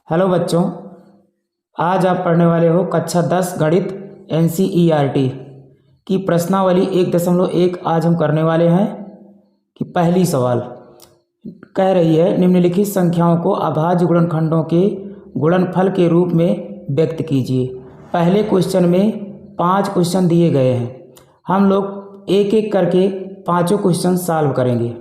Hello बच्चों, आज आप पढ़ने वाले हो कक्षा 10 गणित NCERT की प्रश्नावली 1.1। आज हम करने वाले हैं कि पहली सवाल कह रही है निम्नलिखित संख्याओं को अभाज्य गुणनखंडों के गुणनफल के रूप में व्यक्त कीजिए। पहले क्वेश्चन में 5 क्वेश्चन दिए गए हैं। हम लोग एक एक करके पाँचों क्वेश्चन सॉल्व करेंगे।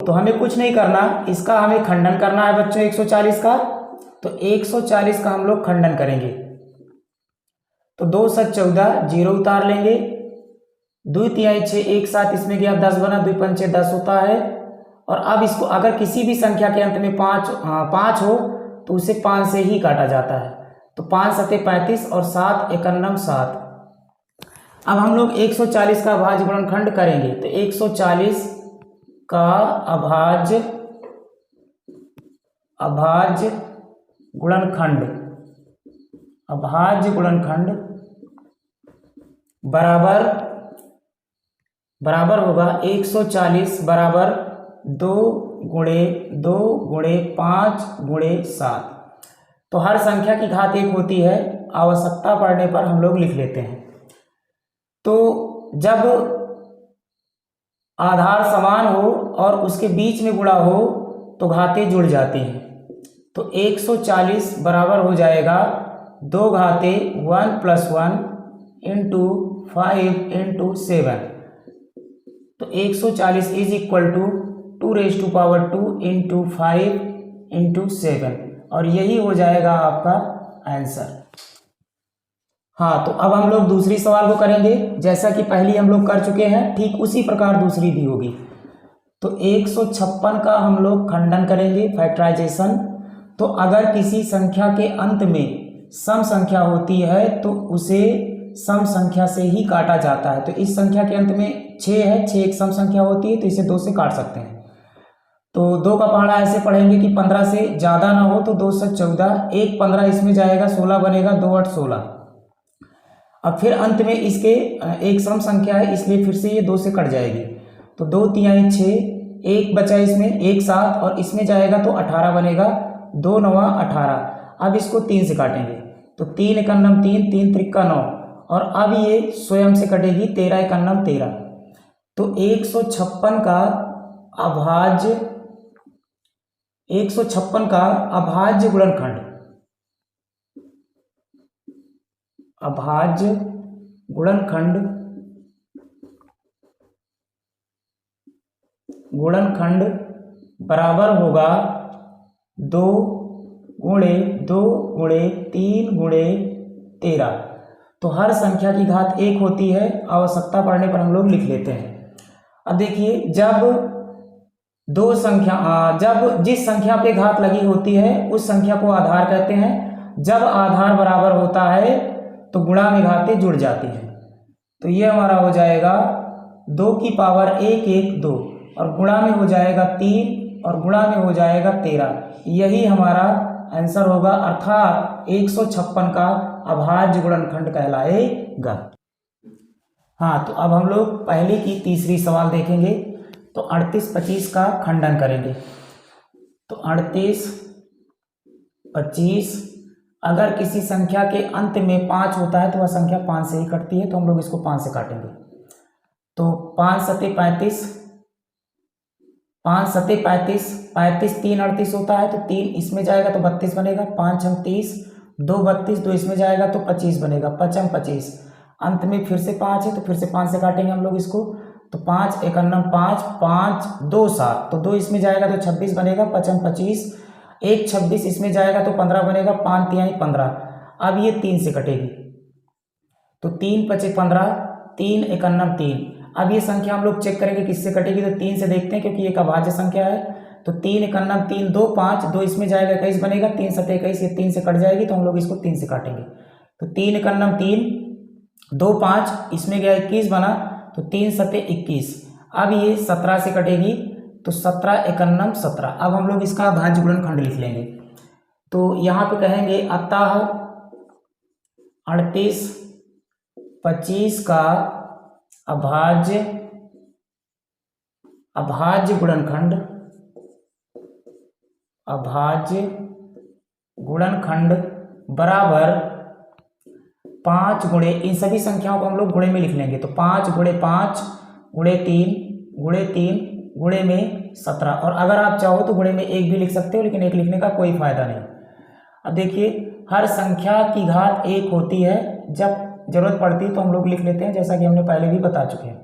तो हमें कुछ नहीं करना, इसका हमें खंडन करना है बच्चों 140 का। तो 140 का हम लोग खंडन करेंगे। तो 2 7 14, 0 उतार लेंगे। 2 3 6, एक साथ इसमें गया 10 बना, 2 5 6 10 होता है। और अब इसको अगर किसी भी संख्या के अंत में 5 हो तो उसे 5 से ही काटा जाता है। तो 5 7 35 और 7 51 7। अब हम लोग 140 का अभाज्य गुणनखंड करेंगे। तो 140 का अभाज्य गुणनखंड बराबर होगा 140 बराबर 2 गुणे 2 गुणे 5 गुणे 7। तो हर संख्या की घात 1 होती है। आवश्यकता पड़ने पर हम लोग लिख लेते हैं। तो जब आधार समान हो और उसके बीच में गुणा हो तो घातें जुड़ जाती हैं। तो 140 बराबर हो जाएगा 2 घातें 1 + 1 इंटू 5 इंटू 7। तो 140 is equal to 2⁻² into 5 into 7, और यही हो जाएगा आपका आंसर। हाँ, तो अब हम लोग दूसरी सवाल को करेंगे। जैसा कि पहली हम लोग कर चुके हैं, ठीक उसी प्रकार दूसरी भी होगी। तो 156 का हम लोग खंडन करेंगे, फैक्टराइजेशन। तो अगर किसी संख्या के अंत में सम संख्या होती है तो उसे सम संख्या से ही काटा जाता है। तो इस संख्या के अंत में 6 है, 6 एक सम संख्या होती है, तो इसे 2 से काट सकते हैं। तो 2 का पहाड़ा ऐसे पढ़ेंगे कि 15 से ज़्यादा ना हो। तो 2 7 14, 1 15 इसमें जाएगा, 16 बनेगा, 2 8 16। अब फिर अंत में इसके एक सम संख्या है, इसलिए फिर से ये 2 से कट जाएगी। तो 2 3 6, 1 बचा इसमें, 1 7, और इसमें जाएगा तो 18 बनेगा, 2 9 18। अब इसको 3 से काटेंगे। तो 3 51 3, 3 3 9, और अब ये स्वयं से कटेगी, 13 51 13। तो 156 का अभाज्य गुणनखंड बराबर होगा 2 गुणे 2 गुणे 3 गुणे 13। तो हर संख्या की घात 1 होती है। आवश्यकता पड़ने पर हम लोग लिख लेते हैं। अब देखिए, जब जिस संख्या पे घात लगी होती है उस संख्या को आधार कहते हैं। जब आधार बराबर होता है तो गुणा में घातें जुड़ जाती हैं। तो ये हमारा हो जाएगा 2 की पावर 1 1 2, और गुणा में हो जाएगा 3, और गुणा में हो जाएगा 13। यही हमारा आंसर होगा, अर्थात 156 का अभाज्य गुणनखंड कहलाएगा। हाँ, तो अब हम लोग पहले की तीसरी सवाल देखेंगे। तो 38 25 का खंडन करेंगे। तो 38 25, अगर किसी संख्या के अंत में 5 होता है तो वह संख्या 5 से ही कटती है। तो हम लोग इसको 5 से काटेंगे। तो 5 7 35, 5 7 35, 35 3 38 होता है। तो 3 इसमें जाएगा तो 32 बनेगा, 5 6 30, 2 32, 2 इसमें जाएगा तो 25 बनेगा, 5 25। अंत में फिर से 5 है तो फिर से 5 से काटेंगे हम लोग इसको। तो 5 51 5, 5 2 7, तो 2 इसमें जाएगा तो 26 बनेगा, 5 25, 1 26 इसमें जाएगा तो 15 बनेगा, 5 3 15। अब ये 3 से कटेगी। तो 3 5 15, 3 51 3। अब ये संख्या हम लोग चेक करेंगे किससे कटेगी। तो 3 से देखते हैं, क्योंकि एक अभाज्य संख्या है। तो 3 51 3 2 5, 2 इसमें जाएगा 21 बनेगा, 3 7 21, ये 3 से कट जाएगी। तो हम लोग इसको 3 से काटेंगे। तो 3 51 3, 2 5 इसमें गया 21 बना, तो 3 7 21। अब ये 17 से कटेगी। तो 17 51 17। अब हम लोग इसका अभाज्य गुणनखंड लिख लेंगे। तो यहाँ पे कहेंगे, अतः 38 25 का अभाज्य गुणनखंड अभाज्य गुणनखंड बराबर 5 गुणे, इन सभी संख्याओं को हम लोग गुणे में लिख लेंगे। तो 5 गुणे 5 गुणे 3 गुणे 3 गुणे में 17, और अगर आप चाहो तो गुणे में 1 भी लिख सकते हो, लेकिन 1 लिखने का कोई फायदा नहीं। अब देखिए, हर संख्या की घात 1 होती है, जब जरूरत पड़ती है तो हम लोग लिख लेते हैं, जैसा कि हमने पहले भी बता चुके हैं।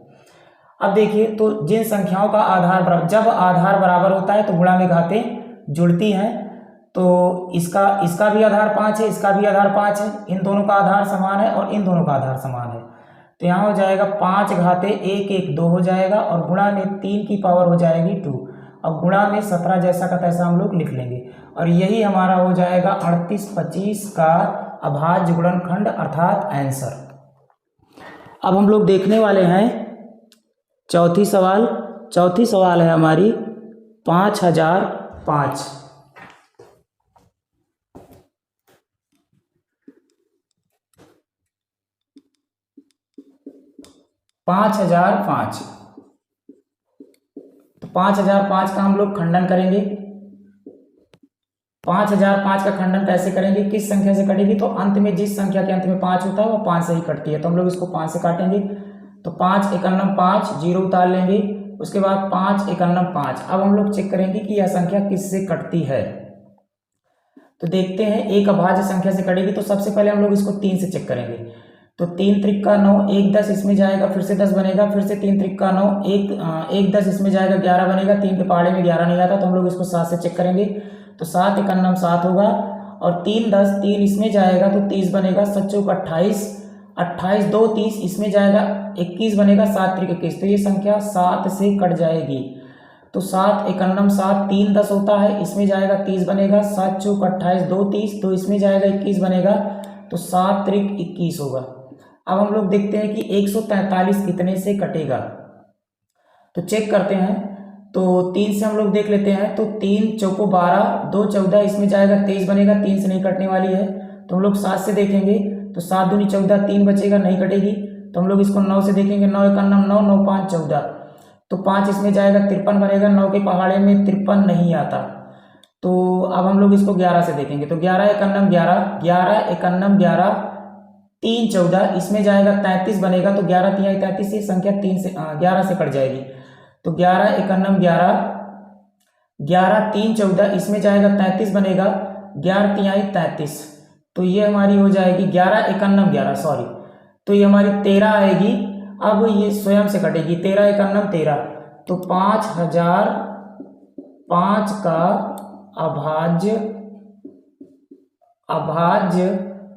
अब देखिए, तो जिन संख्याओं का आधार बराबर, जब आधार बराबर होता है तो गुणा में घातें जुड़ती हैं। तो इसका भी आधार 5 है, इसका भी आधार 5 है, इन दोनों का आधार समान है और इन दोनों का आधार समान है। तो यहाँ हो जाएगा 5 घाते 1 1 2 हो जाएगा, और गुणा में 3 की पावर हो जाएगी 2। अब गुणा में 17 जैसा का तैसा हम लोग लिख लेंगे, और यही हमारा हो जाएगा 38 25 का अभाज्य गुणनखंड अर्थात आंसर। अब हम लोग देखने वाले हैं चौथी सवाल है हमारी 5005। 5005, तो 5005 का हम लोग खंडन करेंगे। 5005 का खंडन कैसे करेंगे, किस संख्या से कटेगी, तो अंत में जिस संख्या के अंत में 5 होता है वो 5 से ही कटती है, तो हम लोग इसको 5 से काटेंगे। तो 5 एकन्नम 5, 0 उतार लेंगे, उसके बाद 5 एकन्नम 5। अब हम लोग चेक करेंगे कि यह संख्या किससे कटती है। तो देखते हैं, एक अभाज्य संख्या से कटेगी, तो सबसे पहले हम लोग इसको 3 से चेक करेंगे। तो 3 त्रिक 9, 1 10 इसमें जाएगा, फिर से 10 बनेगा, फिर से 3 त्रिक 9, 1 10 इसमें जाएगा, 11 बनेगा, 3 के पहाड़े में 11 नहीं आता, तो हम लोग इसको 7 से चेक करेंगे। तो 7 एकन्नम 7 होगा, और 3 10 3 इसमें जाएगा तो 30 बनेगा, 7 चौक 28, 28 2 30 इसमें जाएगा, 21 बनेगा, 7 त्रिक 21, तो ये संख्या 7 से कट जाएगी। तो 7 एकन्नम 7, 3 10 होता है, इसमें जाएगा 30 बनेगा, 7 चौक 28 2 30, तो इसमें जाएगा 21 बनेगा, तो 7 त्रिक 21 होगा। अब हम लोग देखते हैं कि 143 कितने से कटेगा, तो चेक करते हैं। तो 3 से हम लोग देख लेते हैं, तो 3 चौको 12, 2 14, इसमें जाएगा 23 बनेगा, 3 से नहीं कटने वाली है, तो हम लोग 7 से देखेंगे। तो 7 दूनी 14, 3 बचेगा, नहीं कटेगी, तो हम लोग इसको 9 से देखेंगे। 9 एकन्नम 9, 9 5 14, तो 5 इसमें जाएगा, 53 बनेगा, 9 के पहाड़े में 53 नहीं आता। तो अब हम लोग इसको 11 से देखेंगे। तो 11 एकन्नम 11, 11 एकन्नम 11, 3 14 इसमें जाएगा, 33 बनेगा, तो 11 तिहाई 33, ये संख्या 11 से कट जाएगी। तो 11 एकन्नम 11, 11 3 14 इसमें जाएगा, 33 बनेगा, 11 तिहाई 33, तो ये हमारी हो जाएगी 11 एकन्नम 11, सॉरी, तो ये हमारी 13 आएगी। अब ये स्वयं से कटेगी, 13 एकन्नम 13, तो 5005 का अभाज्य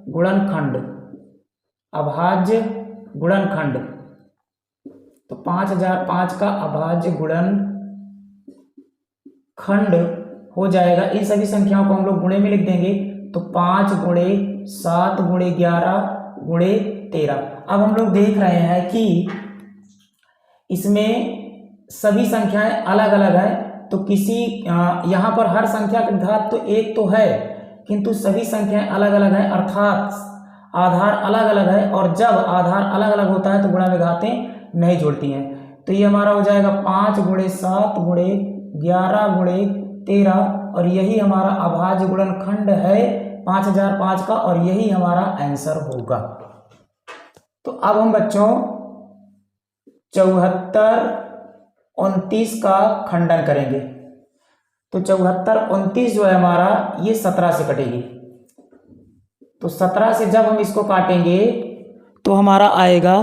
गुणनखंड, अभाज्य गुणनखंड, तो 5005 का अभाज्य गुणनखंड हो जाएगा। इन सभी संख्याओं को हम लोग गुणे में लिख देंगे, तो 5 गुणे 7 गुणे 11 गुणे 13। अब हम लोग देख रहे हैं कि इसमें सभी संख्याएं अलग अलग हैं, तो यहाँ पर हर संख्या की घात तो 1 तो है, किंतु सभी संख्याएं अलग अलग हैं, अर्थात आधार अलग अलग है, और जब आधार अलग अलग होता है तो गुणा में घातें नहीं जुड़ती हैं। तो ये हमारा हो जाएगा 5 गुणे 7 गुणे 11 गुणे 13, और यही हमारा अभाज्य गुणनखंड है 5005 का, और यही हमारा आंसर होगा। तो अब हम बच्चों 74 29 का खंडन करेंगे। तो 74 29 जो है हमारा, ये 17 से कटेगी। तो 17 से जब हम इसको काटेंगे तो हमारा आएगा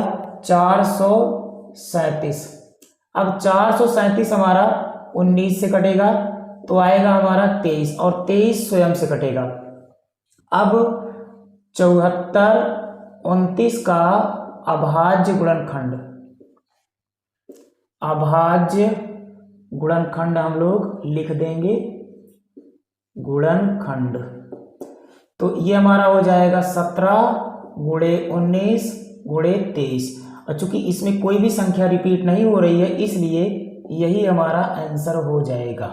437। अब 437 हमारा 19 से कटेगा, तो आएगा हमारा 23, और 23 स्वयं से कटेगा। अब 74 29 का अभाज्य गुणनखंड, अभाज्य गुणनखंड हम लोग लिख देंगे, गुणनखंड। तो ये हमारा हो जाएगा 17 गुणे 19 गुणे 23, और चूंकि इसमें कोई भी संख्या रिपीट नहीं हो रही है, इसलिए यही हमारा आंसर हो जाएगा।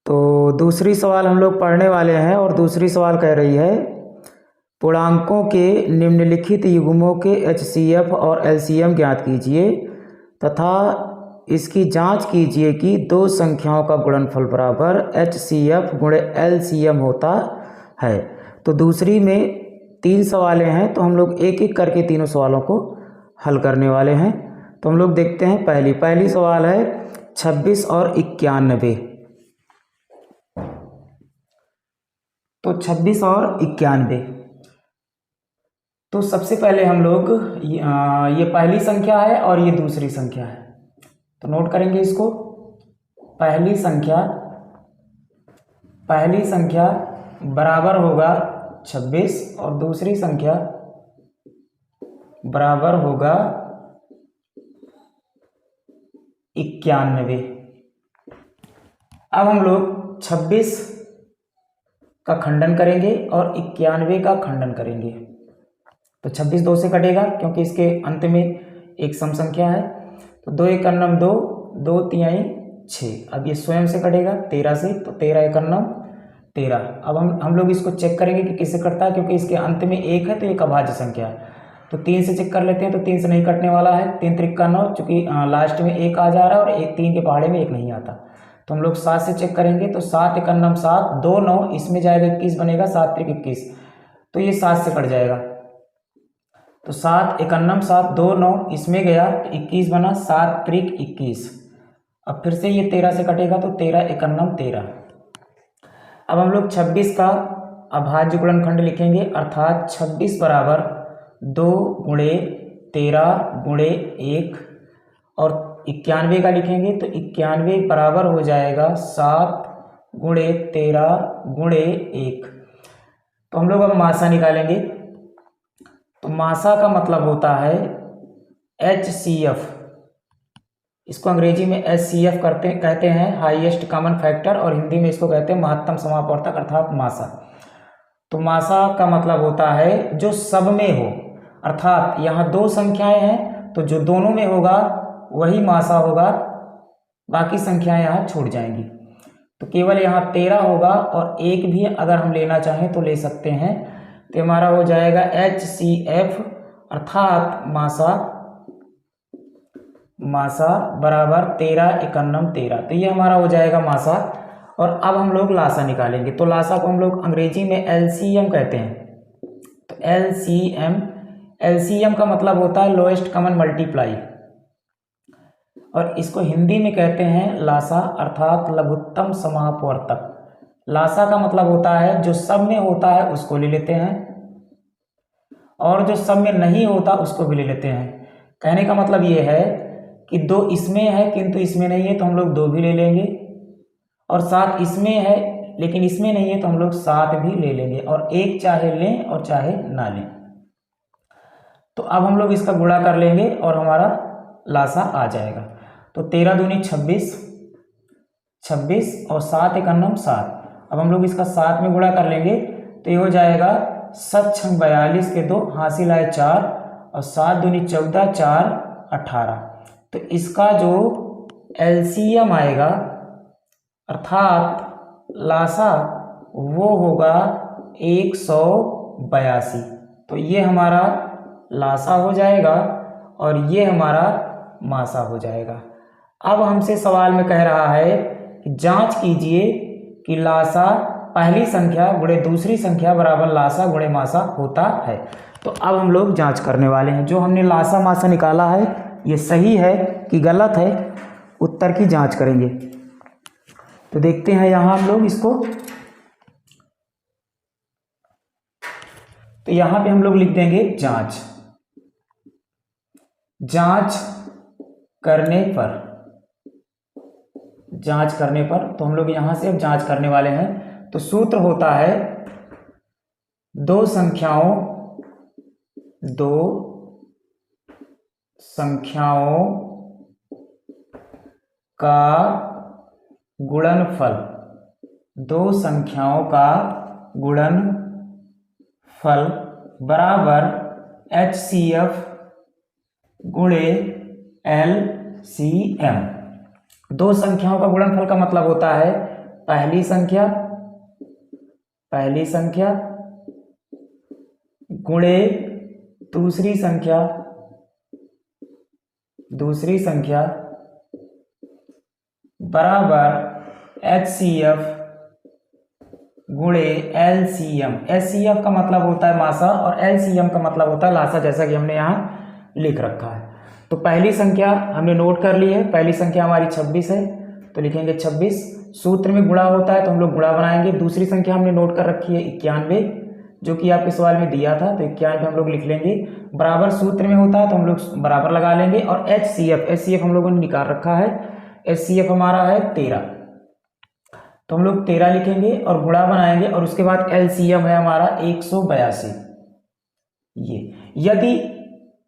तो दूसरी सवाल हम लोग पढ़ने वाले हैं, और दूसरी सवाल कह रही है पूर्णांकों के निम्नलिखित युग्मों के HCF और LCM ज्ञात कीजिए तथा इसकी जांच कीजिए कि दो संख्याओं का गुणनफल बराबर HCF गुणे LCM होता है। तो दूसरी में 3 सवालें हैं, तो हम लोग एक एक करके तीनों सवालों को हल करने वाले हैं। तो हम लोग देखते हैं पहली सवाल है 26 और 91। तो 26 और 91, तो सबसे पहले हम लोग ये पहली संख्या है और ये दूसरी संख्या है, तो नोट करेंगे इसको। पहली संख्या बराबर होगा 26 और दूसरी संख्या बराबर होगा 91। अब हम लोग 26 का खंडन करेंगे और 91 का खंडन करेंगे। तो 26 2 से कटेगा क्योंकि इसके अंत में एक सम संख्या है। तो 2 एक अन्नम 2, 2 तिहाई 6। अब ये स्वयं से कटेगा 13 से, तो 13 एक अन्नम 13। अब हम लोग इसको चेक करेंगे कि किससे कटता है, क्योंकि इसके अंत में 1 है तो एक अभाज्य संख्या है। तो 3 से चेक कर लेते हैं, तो 3 से नहीं कटने वाला है। 3 त्रिक 9, चूंकि लास्ट में 1 आ जा रहा है और 3 के पहाड़े में 1 नहीं आता। तो हम लोग 7 से चेक करेंगे, तो 7 एक अन्नम 7, 2 9, इसमें जाएगा 21 बनेगा, 7 त्रिक 21, तो ये 7 से कट जाएगा। तो 7 एक अन्नम 7, 2 9, इसमें गया तो 21 बना, 7 त्रिक 21। अब फिर से ये 13 से कटेगा, तो 13 एक अन्नम 13। अब हम लोग 26 का अभाज्य गुणनखंड लिखेंगे, अर्थात 26 बराबर 2 गुणे 13 गुणे 1, और 91 का लिखेंगे, तो 91 बराबर हो जाएगा 7 गुणे 13 गुणे 1। तो हम लोग अब मासा निकालेंगे। तो मासा का मतलब होता है HCF, इसको अंग्रेजी में HCF कहते हैं, हाईएस्ट कॉमन फैक्टर, और हिंदी में इसको कहते हैं महत्तम समापवर्तक अर्थात मासा। तो मासा का मतलब होता है जो सब में हो, अर्थात यहाँ 2 संख्याएं हैं तो जो दोनों में होगा वही मासा होगा, बाकी संख्याएं यहाँ छूट जाएंगी। तो केवल यहाँ 13 होगा, और 1 भी अगर हम लेना चाहें तो ले सकते हैं। तो हमारा हो जाएगा HCF अर्थात मासा बराबर 13 एक अन्नम 13। तो ये हमारा हो जाएगा मासा। और अब हम लोग लासा निकालेंगे। तो लासा को हम लोग अंग्रेजी में LCM कहते हैं। तो LCM का मतलब होता है लोएस्ट कॉमन मल्टीप्लाई, और इसको हिंदी में कहते हैं लासा अर्थात लघुत्तम समापवर्तक। लासा का मतलब होता है जो सब में होता है उसको ले लेते हैं, और जो सब में नहीं होता उसको भी ले लेते हैं। कहने का मतलब ये है कि 2 इसमें है किंतु इसमें नहीं है, तो हम लोग 2 भी ले लेंगे, और 7 इसमें है लेकिन इसमें नहीं है तो हम लोग 7 भी ले लेंगे, और 1 चाहे लें और चाहे ना लें। तो अब हम लोग इसका गुणा कर लेंगे और हमारा लासा आ जाएगा। तो 13 दूनी 26 और 7 एक अन्नम 7। अब हम लोग इसका 7 में गुणा कर लेंगे, तो ये हो जाएगा 7 छंग 42 के 2 हासिल आए 4, और 7 दूनी 14, 4 18। तो इसका जो LCM आएगा अर्थात लासा वो होगा 182। तो ये हमारा लासा हो जाएगा और ये हमारा मासा हो जाएगा। अब हमसे सवाल में कह रहा है कि जांच कीजिए कि लासा पहली संख्या गुणे दूसरी संख्या बराबर लासा गुणे मासा होता है। तो अब हम लोग जांच करने वाले हैं, जो हमने लासा मासा निकाला है ये सही है कि गलत है, उत्तर की जांच करेंगे। तो देखते हैं यहाँ हम लोग इसको। तो यहाँ पे हम लोग लिख देंगे जांच। जांच करने पर तो हम लोग यहाँ से अब जांच करने वाले हैं। तो सूत्र होता है दो संख्याओं का गुणनफल, दो संख्याओं का गुणनफल बराबर HCF गुणे LCM। दो संख्याओं का गुणनफल का मतलब होता है पहली संख्या गुणे दूसरी संख्या बराबर HCF गुणे LCM। HCF का मतलब होता है मासा और LCM का मतलब होता है लासा, जैसा कि हमने यहाँ लिख रखा है। तो पहली संख्या हमने नोट कर ली है, पहली संख्या हमारी 26 है, तो लिखेंगे 26। सूत्र में गुणा होता है तो हम लोग गुणा बनाएंगे। दूसरी संख्या हमने नोट कर रखी है 91, जो कि आपके सवाल में दिया था, तो 91 हम लोग लिख लेंगे। बराबर सूत्र में होता है तो हम लोग बराबर लगा लेंगे। और HCF हम लोगों ने निकाल रखा है, HCF हमारा है 13, तो हम लोग 13 लिखेंगे और गुणा बनाएंगे। और उसके बाद LCM है हमारा 182। ये यदि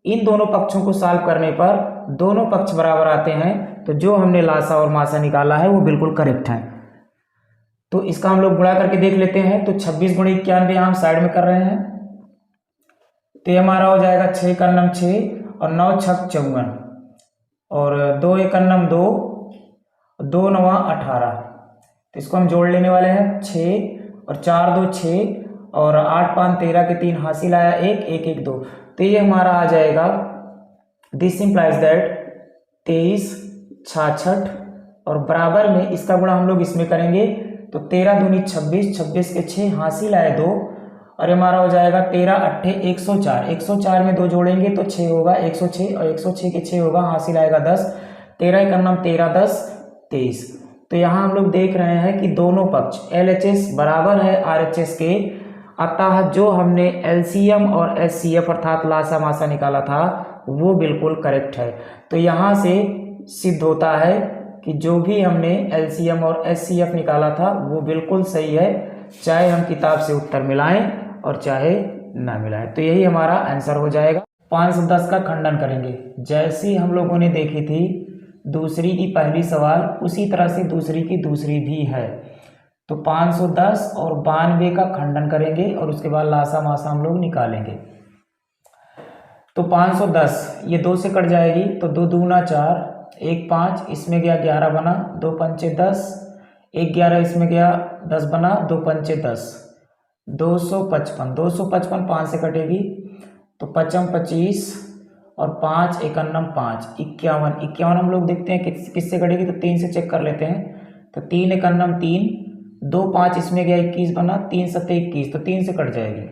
इन दोनों पक्षों को सॉल्व करने पर दोनों पक्ष बराबर आते हैं तो जो हमने लासा और मासा निकाला है वो बिल्कुल करेक्ट है। तो इसका हम लोग गुणा करके देख लेते हैं। तो 26 गुणे 91 हम साइड में कर रहे हैं, तो ये हमारा हो जाएगा 6 का नम 6 और 9 छक 54 और 2 एक नम 2, 2 9 18। तो इसको हम जोड़ लेने वाले हैं 6 और 4 2 6 और 8 5 13 के 3 हासिल आया 1 1 1 2। तो ये हमारा आ जाएगा, दिस इंप्लाइज दैट 23 66 और बराबर में इसका गुणा हम लोग इसमें करेंगे तो 13 दूनी 26, 26 के 6 हासिल आए 2 और हमारा हो जाएगा 13 8 104। 104 में 2 जोड़ेंगे तो 6 होगा 106 और 106 के 6 होगा, हासिल आएगा 10। 13 का नाम 13 10 23। तो यहाँ हम लोग देख रहे हैं कि दोनों पक्ष LHS बराबर है RHS के, अतः जो हमने LCM और HCF अर्थात लासा मासा निकाला था वो बिल्कुल करेक्ट है। तो यहाँ से सिद्ध होता है कि जो भी हमने LCM और HCF निकाला था वो बिल्कुल सही है, चाहे हम किताब से उत्तर मिलाएं और चाहे ना मिलाएं। तो यही हमारा आंसर हो जाएगा। 510 का खंडन करेंगे। जैसी हम लोगों ने देखी थी दूसरी की पहली सवाल, उसी तरह से दूसरी की दूसरी भी है। तो 510 और 92 का खंडन करेंगे और उसके बाद लासा मासा हम लोग निकालेंगे। तो 510 ये 2 से कट जाएगी तो 2 दूना 4, 1 5, इसमें गया 11 बना, 2 पंचे 10, 1 11 इसमें गया 10 बना, 2 पंचे 10, 255। 255 5 से कटेगी तो 55 25 और 5 51 5 51। 51 हम लोग देखते हैं किससे कटेगी, तो 3 से चेक कर लेते हैं। तो 3 51 3, 2 5 इसमें गया 21 बना, 3 7 21, तो 3 से कट जाएगी।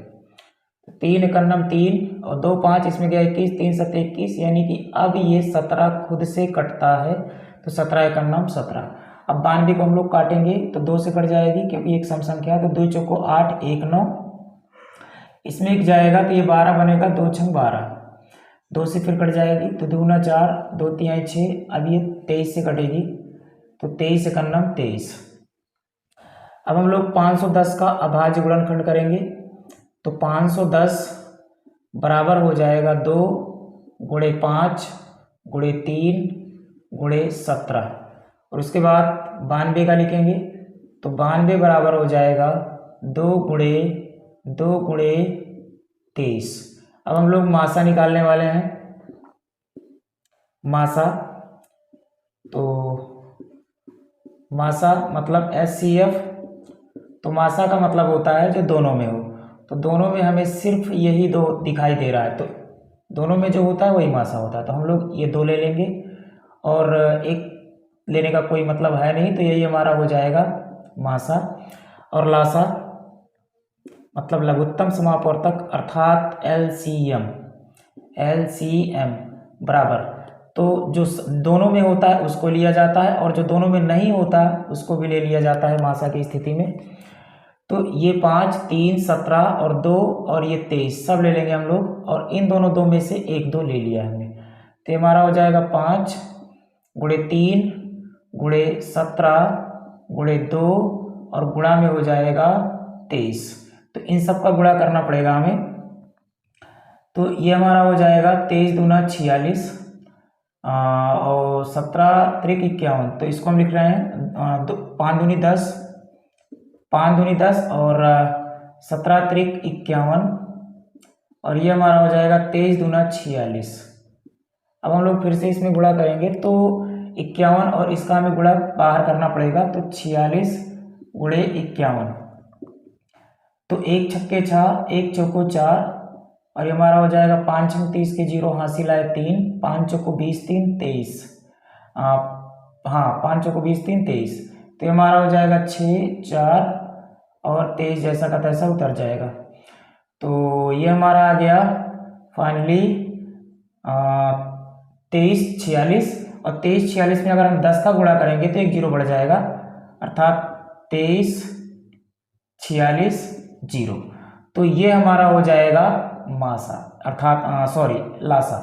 3 51 3 और 2 5 इसमें गया 21, 3 7 21, यानी कि अब ये 17 खुद से कटता है, तो 17 51 17। अब 92 को हम लोग काटेंगे तो 2 से कट जाएगी क्योंकि एक सम संख्या है, तो 2 चौको 8 1 9, इसमें एक जाएगा तो ये 12 बनेगा, 2 छंग 12, 2 से फिर कट जाएगी तो 2 गुना 4, 2 3 6, अब ये 23 से कटेगी तो 23 51 23। अब हम लोग 510 का अभाज्य गुणनखंड करेंगे तो 510 बराबर हो जाएगा 2 गुणे 5 गुणे 3 गुणे 17 और उसके बाद 92 का लिखेंगे तो 92 बराबर हो जाएगा 2 गुणे 23। अब हम लोग मासा निकालने वाले हैं। मासा, तो मासा मतलब HCF, तो मासा का मतलब होता है जो दोनों में हो, तो दोनों में हमें सिर्फ यही 2 दिखाई दे रहा है, तो दोनों में जो होता है वही मासा होता है। तो हम लोग ये 2 ले लेंगे और एक लेने का कोई मतलब है नहीं, तो यही हमारा हो जाएगा मासा। और लासा मतलब लघुत्तम समापवर्तक अर्थात LCM बराबर, तो जो दोनों में होता है उसको लिया जाता है और जो दोनों में नहीं होता उसको भी ले लिया जाता है मासा की स्थिति में। तो ये 5 3 17 और 2 और ये 23 सब ले लेंगे हम लोग, और इन दोनों 2 में से 1 2 ले लिया हमने, तो हमारा हो जाएगा 5 गुणे 3 गुणे 17 गुणे 2 और गुणा में हो जाएगा 23। तो इन सब का गुणा करना पड़ेगा हमें, तो ये हमारा हो जाएगा 23 दूना 46 और 17 त्रिक 51, तो इसको हम लिख रहे हैं 5 दूनी 10, 5 दूनी 10 और 17 त्रिक 51 और ये हमारा हो जाएगा 23 दूना 46। अब हम लोग फिर से इसमें गुणा करेंगे तो 51 और इसका हमें गुणा बाहर करना पड़ेगा, तो 46 गुणे 51, तो 1 छक्के 6 1 चौको 4 और ये हमारा हो जाएगा 5 छंग 30 के 0 हासिल आए 3, 5 चौको 20 3 23, हाँ 5 चौको 20 3 23, तो ये हमारा हो जाएगा 6 4 और 23 जैसा का तैसा उतर जाएगा। तो ये हमारा आ गया फाइनली 23 46, और 23 46 में अगर हम 10 का गुणा करेंगे तो एक जीरो बढ़ जाएगा, अर्थात 23 46 जीरो। तो ये हमारा हो जाएगा मासा, अर्थात सॉरी लासा।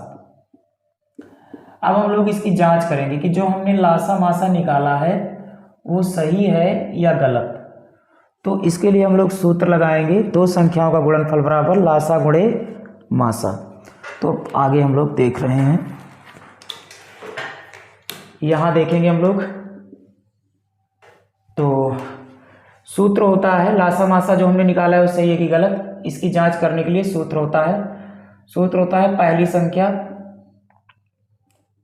अब हम लोग इसकी जांच करेंगे कि जो हमने लासा मासा निकाला है वो सही है या गलत। तो इसके लिए हम लोग सूत्र लगाएंगे, दो संख्याओं का गुणनफल बराबर लासा गुणे मासा। तो आगे हम लोग देख रहे हैं, यहाँ देखेंगे हम लोग। तो सूत्र होता है लासा मासा जो हमने निकाला है वो सही है कि गलत, इसकी जांच करने के लिए सूत्र होता है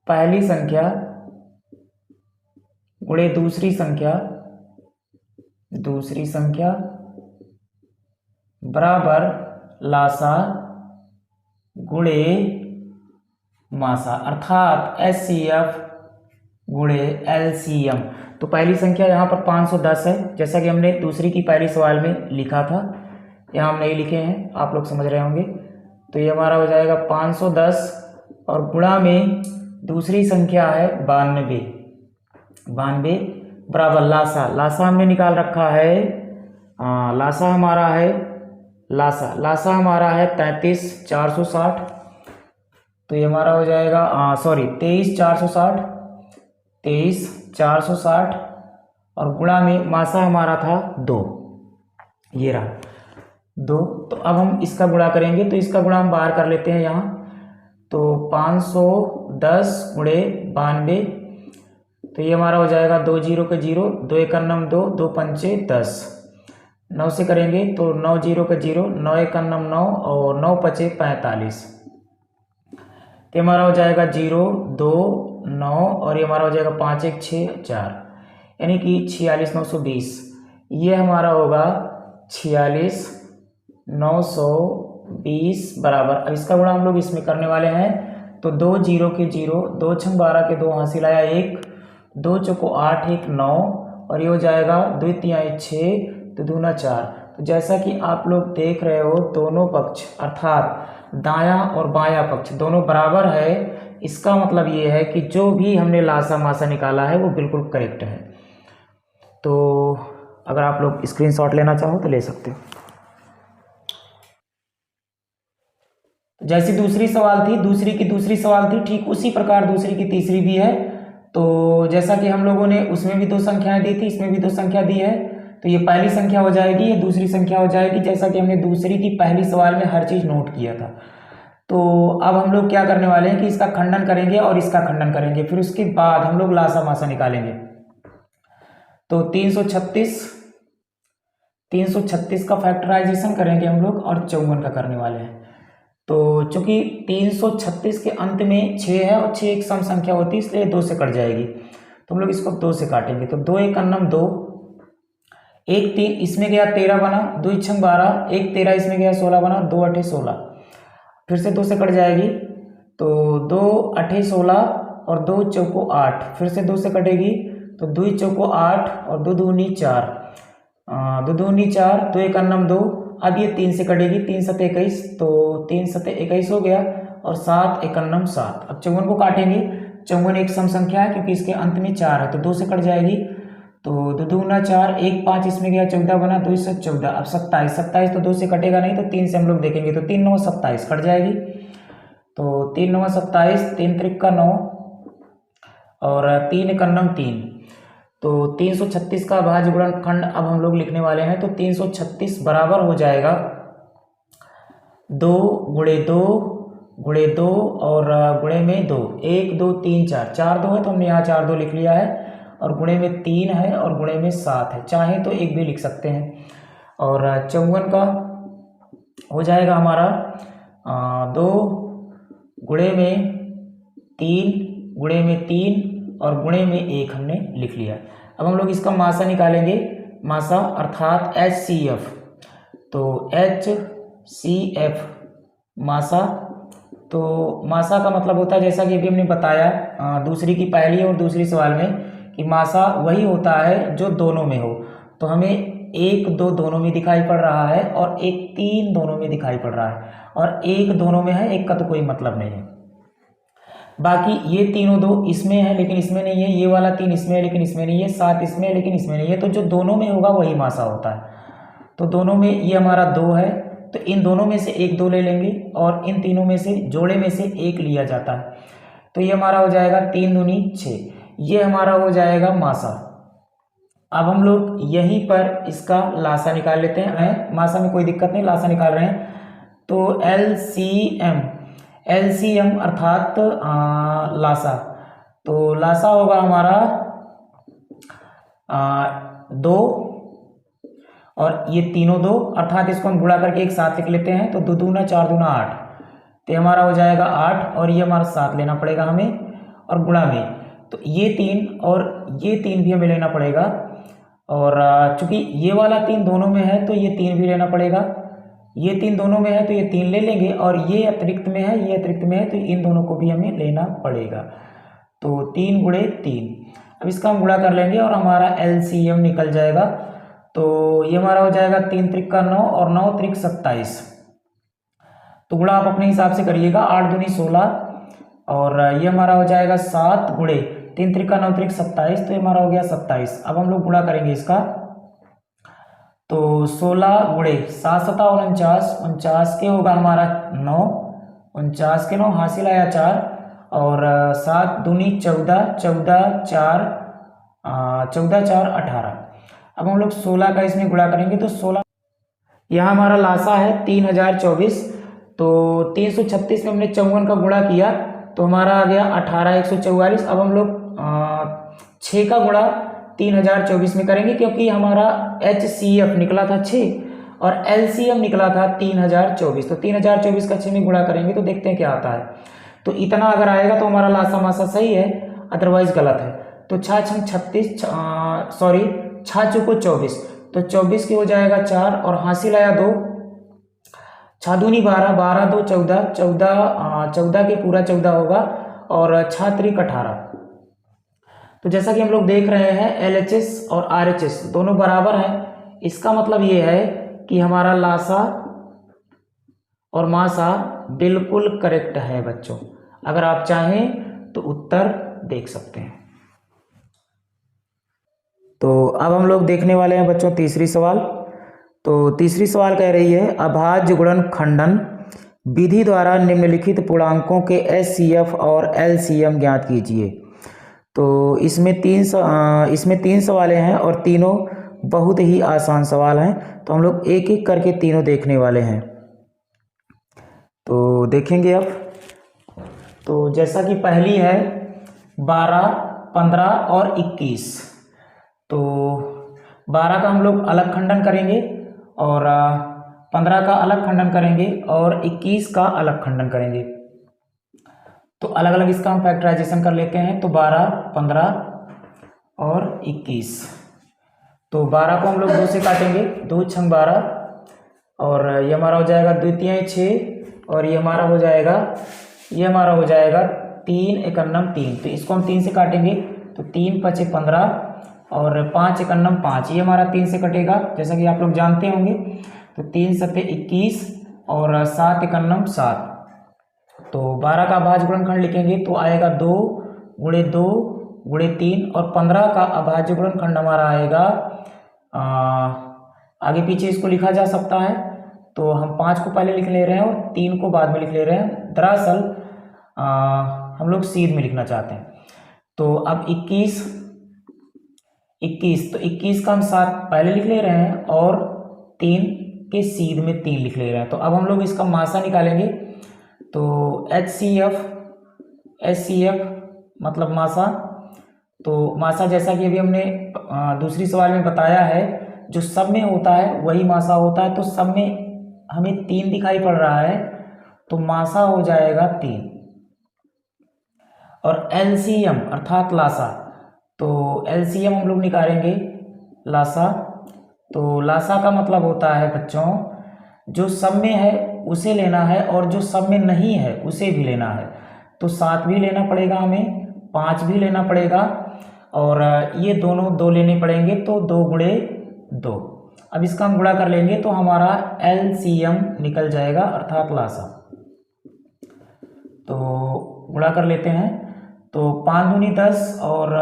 पहली संख्या गुणे दूसरी संख्या बराबर लासा गुणे मासा, अर्थात HCF गुणे LCM। तो पहली संख्या यहाँ पर 510 है, जैसा कि हमने दूसरी की पहली सवाल में लिखा था, यहाँ हम नहीं लिखे हैं, आप लोग समझ रहे होंगे। तो ये हमारा हो जाएगा 510 और गुणा में दूसरी संख्या है 92 बराबर लासा हमने निकाल रखा है, लासा हमारा है 33460। तो ये हमारा हो जाएगा 23460 और गुणा में मासा हमारा था 2, ये रहा 2। तो अब हम इसका गुणा करेंगे, तो इसका गुणा हम बाहर कर लेते हैं यहाँ। तो 510 गुणे 92, तो ये हमारा हो जाएगा 2 0 के 0, 2 1 9 2, 2 5 10, 9 से करेंगे तो 9 0 के 0, 9 1 9 और 9 5 45। तो हमारा हो जाएगा 0 2 9 और ये हमारा हो जाएगा 5 1 6 4, यानी कि 46,920। ये हमारा होगा 46,920 बराबर। अब इसका गुणा हम लोग इसमें करने वाले हैं, तो 2 0 के 0, 2 6 12 के 2 हासिल आया 1, 2 चौको 8 1 9 और ये हो जाएगा 2 3 6 तो दूना 4। तो जैसा कि आप लोग देख रहे हो दोनों पक्ष अर्थात दायां और बायां पक्ष दोनों बराबर है। इसका मतलब ये है कि जो भी हमने लासा मासा निकाला है वो बिल्कुल करेक्ट है। तो अगर आप लोग स्क्रीनशॉट लेना चाहो तो ले सकते हो। जैसी दूसरी की दूसरी सवाल थी ठीक उसी प्रकार दूसरी की तीसरी भी है। तो जैसा कि हम लोगों ने उसमें भी 2 संख्याएं दी थी, इसमें भी 2 संख्या दी है, तो ये पहली संख्या हो जाएगी, ये दूसरी संख्या हो जाएगी, जैसा कि हमने दूसरी की पहली सवाल में हर चीज़ नोट किया था। तो अब हम लोग क्या करने वाले हैं कि इसका खंडन करेंगे और इसका खंडन करेंगे, फिर उसके बाद हम लोग लासा मासा निकालेंगे। तो 336 का फैक्टराइजेशन करेंगे हम लोग और 54 का करने वाले हैं। तो चूंकि 336 के अंत में 6 है और 6 एक सम संख्या होती है, इसलिए 2 से कट जाएगी, तो हम लोग इसको 2 से काटेंगे। तो 2 1 2, 1 3 इसमें गया 13 बना, 2 6 12, 1 13 इसमें गया 16 बना, 2 8 16, फिर से 2 से कट जाएगी। तो 2 8 16 और 2 चौको 8, फिर से 2 से कटेगी, तो 2 चौको 8 और 2 दूनी 4, 2 दूनी 4, 2 1 2। अब ये 3 से कटेगी, 3 7 21, तो 3 7 21 हो गया और 7 1 7। अब 54 को काटेंगे, 54 एक सम संख्या है क्योंकि इसके अंत में 4 है, तो 2 से कट जाएगी। तो 2 दूना 4, 1 5 इसमें गया 14 बना, 2 7 14। अब 27 तो 2 से कटेगा नहीं, तो 3 से हम लोग देखेंगे, तो 3 9 27 कट जाएगी। तो 3 9 27, 3 3 का 9 और 3 1 3। तो 336 का अभाज्य गुणनखंड अब हम लोग लिखने वाले हैं। तो 336 बराबर हो जाएगा 2 गुणे 2 गुणे 2 और गुणे में 2, 1 2 3 4, 4 2 है तो हमने यहाँ 4 2 लिख लिया है, और गुणे में 3 है और गुणे में 7 है, चाहे तो 1 भी लिख सकते हैं। और 54 का हो जाएगा हमारा 2 गुणे में 3 और गुणे में 1 हमने लिख लिया। अब हम लोग इसका मासा निकालेंगे, मासा अर्थात HCF। तो HCF मासा, तो मासा का मतलब होता है जैसा कि अभी हमने बताया दूसरी की पहली और दूसरी सवाल में कि मासा वही होता है जो दोनों में हो। तो हमें 1 2 दोनों में दिखाई पड़ रहा है और 1 3 दोनों में दिखाई पड़ रहा है, और 1 दोनों में है, 1 का तो कोई मतलब नहीं है। बाकी ये तीनों 2 इसमें है लेकिन इसमें नहीं है, ये वाला 3 इसमें है लेकिन इसमें नहीं है, 7 इसमें है लेकिन इसमें नहीं है। तो जो दोनों में होगा वही मासा होता है। तो दोनों में ये हमारा 2 है, तो इन दोनों में से 1 2 ले लेंगे और इन तीनों में से जोड़े में से 1 लिया जाता है। तो ये हमारा हो जाएगा 3 दूनी 6, ये हमारा हो जाएगा मासा। अब हम लोग यहीं पर इसका लासा निकाल लेते हैं। मासा में कोई दिक्कत नहीं, लासा निकाल रहे हैं। तो एलसीएम अर्थात लासा, तो लासा होगा हमारा 2 और ये तीनों 2, अर्थात इसको हम गुणा करके एक साथ लिख लेते हैं। तो 2 दूना 4 दूना 8, तो हमारा हो जाएगा 8 और ये हमारा 7 लेना पड़ेगा हमें, और गुणा में तो ये 3 और ये 3 भी हमें लेना पड़ेगा। और चूंकि ये वाला 3 दोनों में है तो ये 3 भी लेना पड़ेगा, ये 3 दोनों में है तो ये 3 ले लेंगे, और ये अतिरिक्त में है, ये अतिरिक्त में है, तो इन दोनों को भी हमें लेना पड़ेगा। तो 3 गुणे 3, अब इसका हम गुणा कर लेंगे और हमारा एलसीएम निकल जाएगा। तो ये हमारा हो जाएगा 3 त्रिक का 9 और 9 त्रिक 27। तो गुणा आप अपने हिसाब से करिएगा, 8 दूनी 16 और ये हमारा हो जाएगा 7 गुणे 3 त्रिक का 9 त्रिक 27, तो ये हमारा हो गया 27। अब हम लोग गुणा करेंगे इसका, तो 16 गुणे 7 7 49, 49 के होगा हमारा 9, 49 के 9 हासिल आया 4 और 7 दूनी 14, 14 4 14 4 18। अब हम लोग 16 का इसमें गुणा करेंगे तो 16, यहाँ हमारा लासा है 3024, तो 336 में हमने 54 का गुणा किया तो हमारा आ गया 18 144। अब हम लोग 6 का गुणा 3024 में करेंगे, क्योंकि हमारा HCF निकला था 6 और LCM निकला था 3024, तो 3024 का 6 में गुणा करेंगे तो देखते हैं क्या आता है। तो इतना अगर आएगा तो हमारा लासा मासा सही है, अदरवाइज गलत है। तो 6 छंग 36, सॉरी 6 चौको 24, तो 24 के हो जाएगा 4 और हासिल आया 2, 6 दूनी 12, 12 2 14, 14 के पूरा 14 होगा और 6 त्रिक 18। तो जैसा कि हम लोग देख रहे हैं LHS और RHS दोनों बराबर हैं, इसका मतलब ये है कि हमारा लासा और मासा बिल्कुल करेक्ट है बच्चों। अगर आप चाहें तो उत्तर देख सकते हैं। तो अब हम लोग देखने वाले हैं बच्चों तीसरी सवाल। तो तीसरी सवाल कह रही है अभाज्य गुणनखंडन विधि द्वारा निम्नलिखित पूर्णांकों के HCF और LCM ज्ञात कीजिए। तो इसमें 3 सवालें हैं और तीनों बहुत ही आसान सवाल हैं, तो हम लोग एक एक करके तीनों देखने वाले हैं। तो देखेंगे अब। तो जैसा कि पहली है 12, 15 और 21, तो 12 का हम लोग अलग खंडन करेंगे और 15 का अलग खंडन करेंगे और 21 का अलग खंडन करेंगे। तो अलग अलग इसका हम फैक्टराइजेशन कर लेते हैं। तो 12, 15 और 21, तो 12 को हम लोग 2 से काटेंगे, 2 छंग 12 और ये हमारा हो जाएगा 2 तिहाई 6 और ये हमारा हो जाएगा 3 एकन्नम 3। तो इसको हम 3 से काटेंगे, तो 3 पचे 15 और 5 एकन्नम 5, ये हमारा 3 से कटेगा जैसा कि आप लोग जानते होंगे। तो 3 सते 21 और 7 एकन्नम 7। तो 12 का अभाज्य गुणनखंड लिखेंगे तो आएगा 2 गुणे 2 गुणे 3 और 15 का अभाज्य गुणनखंड हमारा आएगा, आगे पीछे इसको लिखा जा सकता है, तो हम 5 को पहले लिख ले रहे हैं और 3 को बाद में लिख ले रहे हैं। दरअसल हम लोग सीध में लिखना चाहते हैं। तो अब 21, तो 21 का हम 7 पहले लिख ले रहे हैं और 3 के सीध में 3 लिख ले रहे हैं। तो अब हम लोग इसका मासा निकालेंगे। तो HCF मतलब मासा, तो मासा जैसा कि अभी हमने दूसरी सवाल में बताया है, जो सब में होता है वही मासा होता है। तो सब में हमें 3 दिखाई पड़ रहा है, तो मासा हो जाएगा 3। और LCM अर्थात लासा, तो LCM हम लोग निकालेंगे लासा। तो लासा का मतलब होता है बच्चों, जो सब में है उसे लेना है और जो सब में नहीं है उसे भी लेना है। तो 7 भी लेना पड़ेगा हमें, 5 भी लेना पड़ेगा और ये दोनों 2 लेने पड़ेंगे, तो 2 गुणे 2। अब इसका हम गुणा कर लेंगे तो हमारा LCM निकल जाएगा, अर्थात लासा। तो गुणा कर लेते हैं, तो 5 दूनी 10 और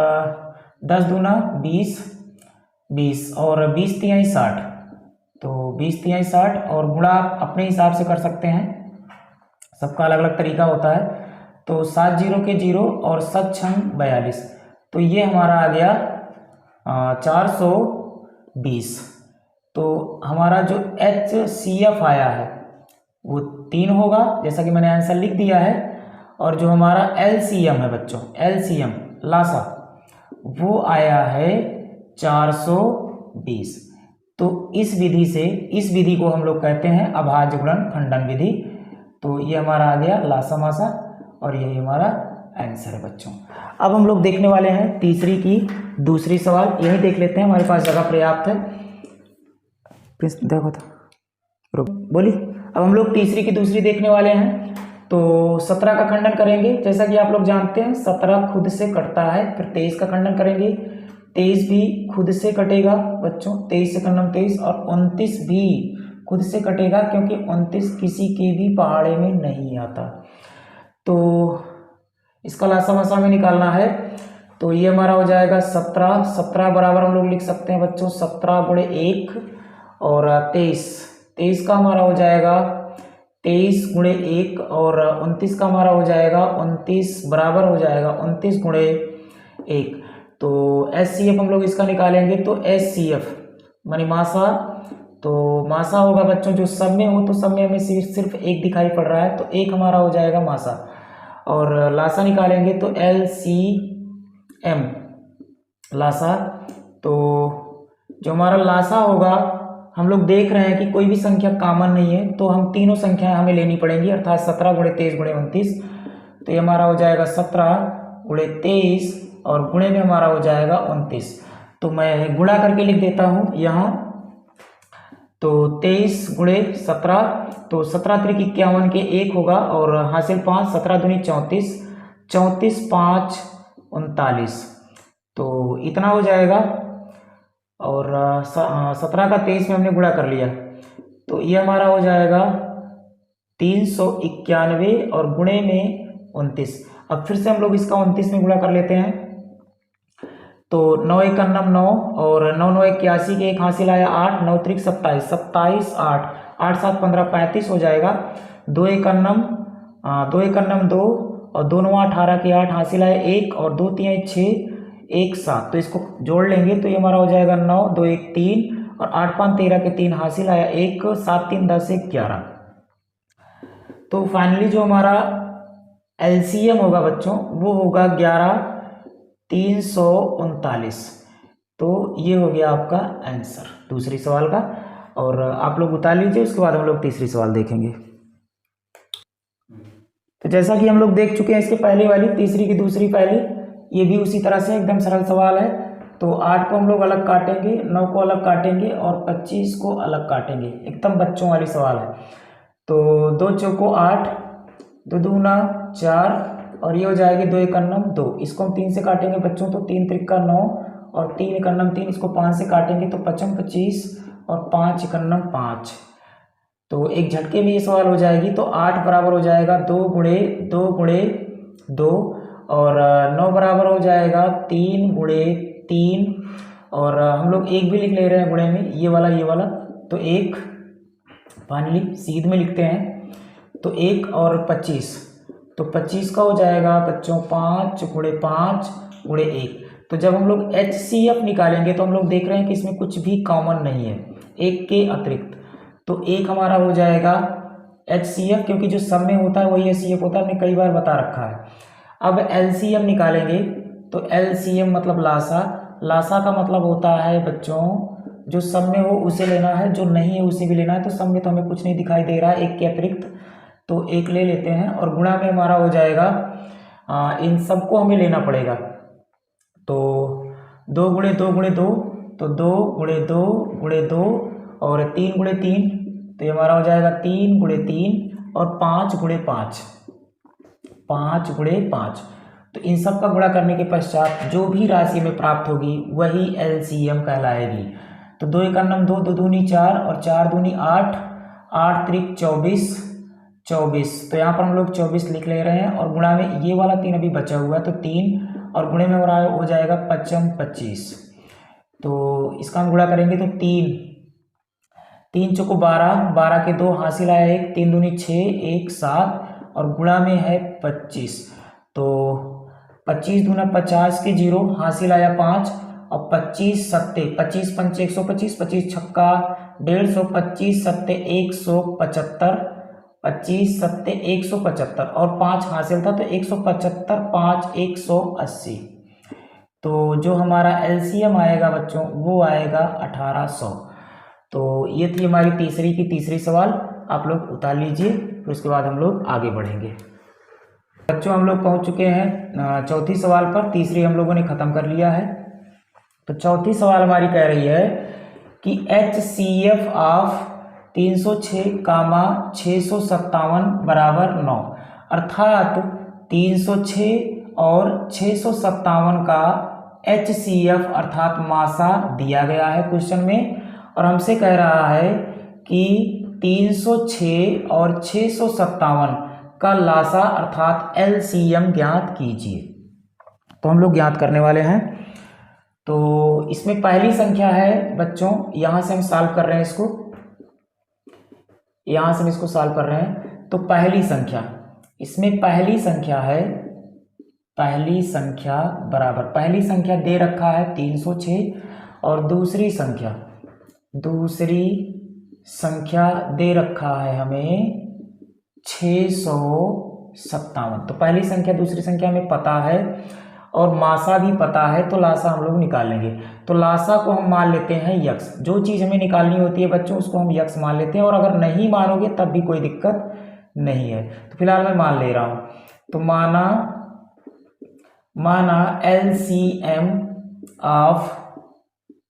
10 दूना 20 और 20 तिहाई 60। तो 20 तिहाई 60 और गुणा आप अपने हिसाब से कर सकते हैं, सबका अलग अलग तरीका होता है। तो 7 जीरो के 0 और 7 छंग 42, तो ये हमारा आ गया 420। तो हमारा जो HCF आया है वो 3 होगा, जैसा कि मैंने आंसर लिख दिया है। और जो हमारा LCM है बच्चों, LCM लासा, वो आया है 420। तो इस विधि से, इस विधि को हम लोग कहते हैं अभाज्य गुणन खंडन विधि। तो ये हमारा आ गया लासा मासा और यही हमारा आंसर है बच्चों। अब हम लोग देखने वाले हैं तीसरी की दूसरी सवाल, यही देख लेते हैं, हमारे पास जगह पर्याप्त है। देखो तो बोली, अब हम लोग तीसरी की दूसरी देखने वाले हैं। तो 17 का खंडन करेंगे, जैसा कि आप लोग जानते हैं 17 खुद से कटता है, फिर 23 का खंडन करेंगे, 23 भी खुद से कटेगा बच्चों, 23 से खंडन 23, और 29 भी खुद से कटेगा क्योंकि 29 किसी के भी पहाड़े में नहीं आता। तो इसका लासा मासा में निकालना है, तो ये हमारा हो जाएगा 17। 17 बराबर हम लोग लिख सकते हैं बच्चों 17 गुणे 1 और 23 का हमारा हो जाएगा 23 गुणे 1 और 29 का हमारा हो जाएगा 29 बराबर हो जाएगा 29 गुणे 1। तो SCF हम लोग इसका निकालेंगे, तो SCF मानी मासा, तो मासा होगा बच्चों जो सब में हो, तो सब में हमें सिर्फ 1 दिखाई पड़ रहा है, तो 1 हमारा हो जाएगा मासा। और लासा निकालेंगे तो LCM लासा, तो जो हमारा लासा होगा, हम लोग देख रहे हैं कि कोई भी संख्या कॉमन नहीं है, तो हम तीनों संख्याएं हमें लेनी पड़ेंगी, अर्थात 17 गुणे 23 गुणे 29। तो ये हमारा हो जाएगा 17 गुणे 23 और गुणे में हमारा हो जाएगा 29। तो मैं गुणा करके लिख देता हूँ यहाँ, तो 23 गुणे 17, तो 17 त्रिक 51 के 1 होगा और हासिल 5, 17 दूनी 34, 34 5 39, तो इतना हो जाएगा। और 17 का 23 में हमने गुणा कर लिया, तो ये हमारा हो जाएगा 391 और गुणे में 29। अब फिर से हम लोग इसका 29 में गुणा कर लेते हैं, तो 9 1 9 और 9 9 81 के 1 हासिल आया 8, 9 त्रिक 27, 27 8, 8 7 15 35 हो जाएगा। 2 1 2 1 2 और 2 9 18 के 8 हासिल आया 1 और 2 3 6 1 7, तो इसको जोड़ लेंगे तो ये हमारा हो जाएगा 9 2 1 3 और 8 5 13 के 3 हासिल आया 1, 7 3 10 1 11। तो फाइनली जो हमारा LCM होगा बच्चों वो होगा 11 339। तो ये हो गया आपका आंसर दूसरी सवाल का, और आप लोग उतार लीजिए, उसके बाद हम लोग तीसरी सवाल देखेंगे। तो जैसा कि हम लोग देख चुके हैं इसके पहले वाली, तीसरी की दूसरी पहली, ये भी उसी तरह से एकदम सरल सवाल है। तो 8 को हम लोग अलग काटेंगे, 9 को अलग काटेंगे और 25 को अलग काटेंगे, एकदम बच्चों वाली सवाल है। तो 2 चौको 8, 2 दूना 4 और ये हो जाएगी 2 1 2, इसको हम 3 से काटेंगे बच्चों, तो 3 त्रिक 9 और 3 1 3, इसको 5 से काटेंगे तो 5 25 और 5 1 5। तो एक झटके में ये सवाल हो जाएगी। तो 8 बराबर हो जाएगा 2 गुणे 2 गुणे 2 और 9 बराबर हो जाएगा 3 गुणे 3 और हम लोग 1 भी लिख ले रहे हैं गुणे में, ये वाला, तो 1 फाइनली सीध में लिखते हैं, तो 1 और 25, तो 25 का हो जाएगा बच्चों 5 गुणे 5 गुणे 1। तो जब हम लोग HCF निकालेंगे तो हम लोग देख रहे हैं कि इसमें कुछ भी कॉमन नहीं है 1 के अतिरिक्त, तो 1 हमारा हो जाएगा HCF, क्योंकि जो सब में होता है वही HCF होता है, हमने कई बार बता रखा है। अब LCM निकालेंगे, तो LCM मतलब लासा, लासा का मतलब होता है बच्चों जो सब में हो उसे लेना है, जो नहीं है उसे भी लेना है। तो सब में तो हमें कुछ नहीं दिखाई दे रहा है 1 के अतिरिक्त, तो 1 ले लेते हैं और गुणा में हमारा हो जाएगा इन सबको हमें लेना पड़ेगा। तो 2 गुणे 2 गुणे 2, तो 2 गुणे 2 गुणे 2 और 3 गुणे 3, तो ये हमारा हो जाएगा 3 गुणे 3 और 5 गुणे 5, 5 गुणे 5। तो इन सब का गुणा करने के पश्चात जो भी राशि में प्राप्त होगी वही LCM कहलाएगी। तो 2 एकम 2, 2 दूनी 4 और 4 दूनी 8, 8 त्रिक 24, 24। तो यहाँ पर हम लोग 24 लिख ले रहे हैं और गुणा में ये वाला 3 अभी बचा हुआ है तो 3 और गुणे में हो जाएगा 55 25। तो इसका हम गुणा करेंगे तो 3 चौको 12, 12 के 2 हासिल आया 1, 3 दूनी 6, 1 7 और गुणा में है 25। तो 25 दूना 50 के 0 हासिल आया 5 और 25 सत्ते 25 पंचे 125, 25 छक्का 150, 25 सत्ते 175, 25 सत्ते 175 और 5 हासिल था तो 175, 5 180। तो जो हमारा LCM आएगा बच्चों वो आएगा 1800। तो ये थी हमारी तीसरी सवाल, आप लोग उतार लीजिए, फिर उसके बाद हम लोग आगे बढ़ेंगे। बच्चों हम लोग पहुंच चुके हैं चौथी सवाल पर, तीसरी हम लोगों ने ख़त्म कर लिया है। तो चौथी सवाल हमारी कह रही है कि HCF ऑफ 306, 657 बराबर 9, अर्थात 306 और 657 का HCF अर्थात मासा दिया गया है क्वेश्चन में, और हमसे कह रहा है कि 306 और 657 का लासा अर्थात LCM ज्ञात कीजिए। तो हम लोग ज्ञात करने वाले हैं। तो इसमें पहली संख्या है बच्चों, यहाँ से हम सॉल्व कर रहे हैं इसको, यहाँ से हम इसको सॉल्व कर रहे हैं। तो पहली संख्या, इसमें पहली संख्या है, पहली संख्या बराबर, पहली संख्या दे रखा है 306 और दूसरी संख्या दे रखा है हमें 657। तो पहली संख्या दूसरी संख्या में पता है और मासा भी पता है, तो लासा हम लोग निकालेंगे। तो लासा को हम मान लेते हैं यक्स, जो चीज़ हमें निकालनी होती है बच्चों उसको हम यक्स मान लेते हैं, और अगर नहीं मानोगे तब भी कोई दिक्कत नहीं है। तो फिलहाल मैं मान ले रहा हूँ। तो माना LCM ऑफ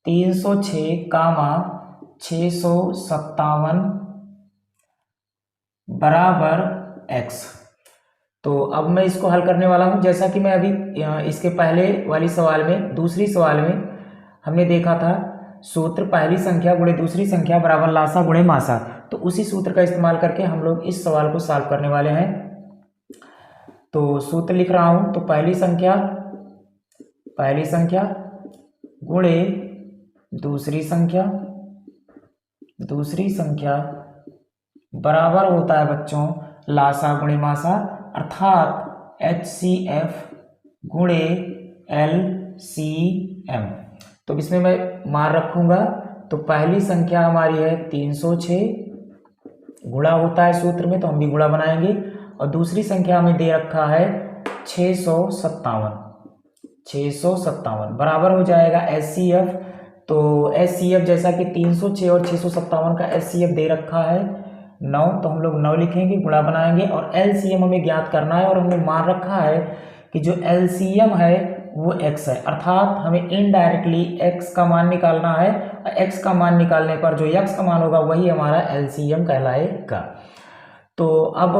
306, 657 बराबर x। तो अब मैं इसको हल करने वाला हूं। जैसा कि मैं अभी इसके पहले वाली सवाल में, दूसरी सवाल में हमने देखा था सूत्र पहली संख्या गुणे दूसरी संख्या बराबर लासा गुणे मासा, तो उसी सूत्र का इस्तेमाल करके हम लोग इस सवाल को सॉल्व करने वाले हैं। तो सूत्र लिख रहा हूं। तो पहली संख्या गुणे दूसरी संख्या बराबर होता है बच्चों लासा गुणे मासा, अर्थात HCF गुणे LCM। तो इसमें मैं मान रखूंगा। तो पहली संख्या हमारी है 306, गुणा होता है सूत्र में तो हम भी गुणा बनाएंगे, और दूसरी संख्या हमें दे रखा है 657 बराबर हो जाएगा HCF। तो HCF जैसा कि 306 और 657 का HCF दे रखा है 9, तो हम लोग 9 लिखेंगे, गुणा बनाएंगे, और LCM हमें ज्ञात करना है, और हमने मान रखा है कि जो LCM है वो x है, अर्थात हमें इनडायरेक्टली x का मान निकालना है, और x का मान निकालने पर जो x का मान होगा वही हमारा LCM कहलाएगा। तो अब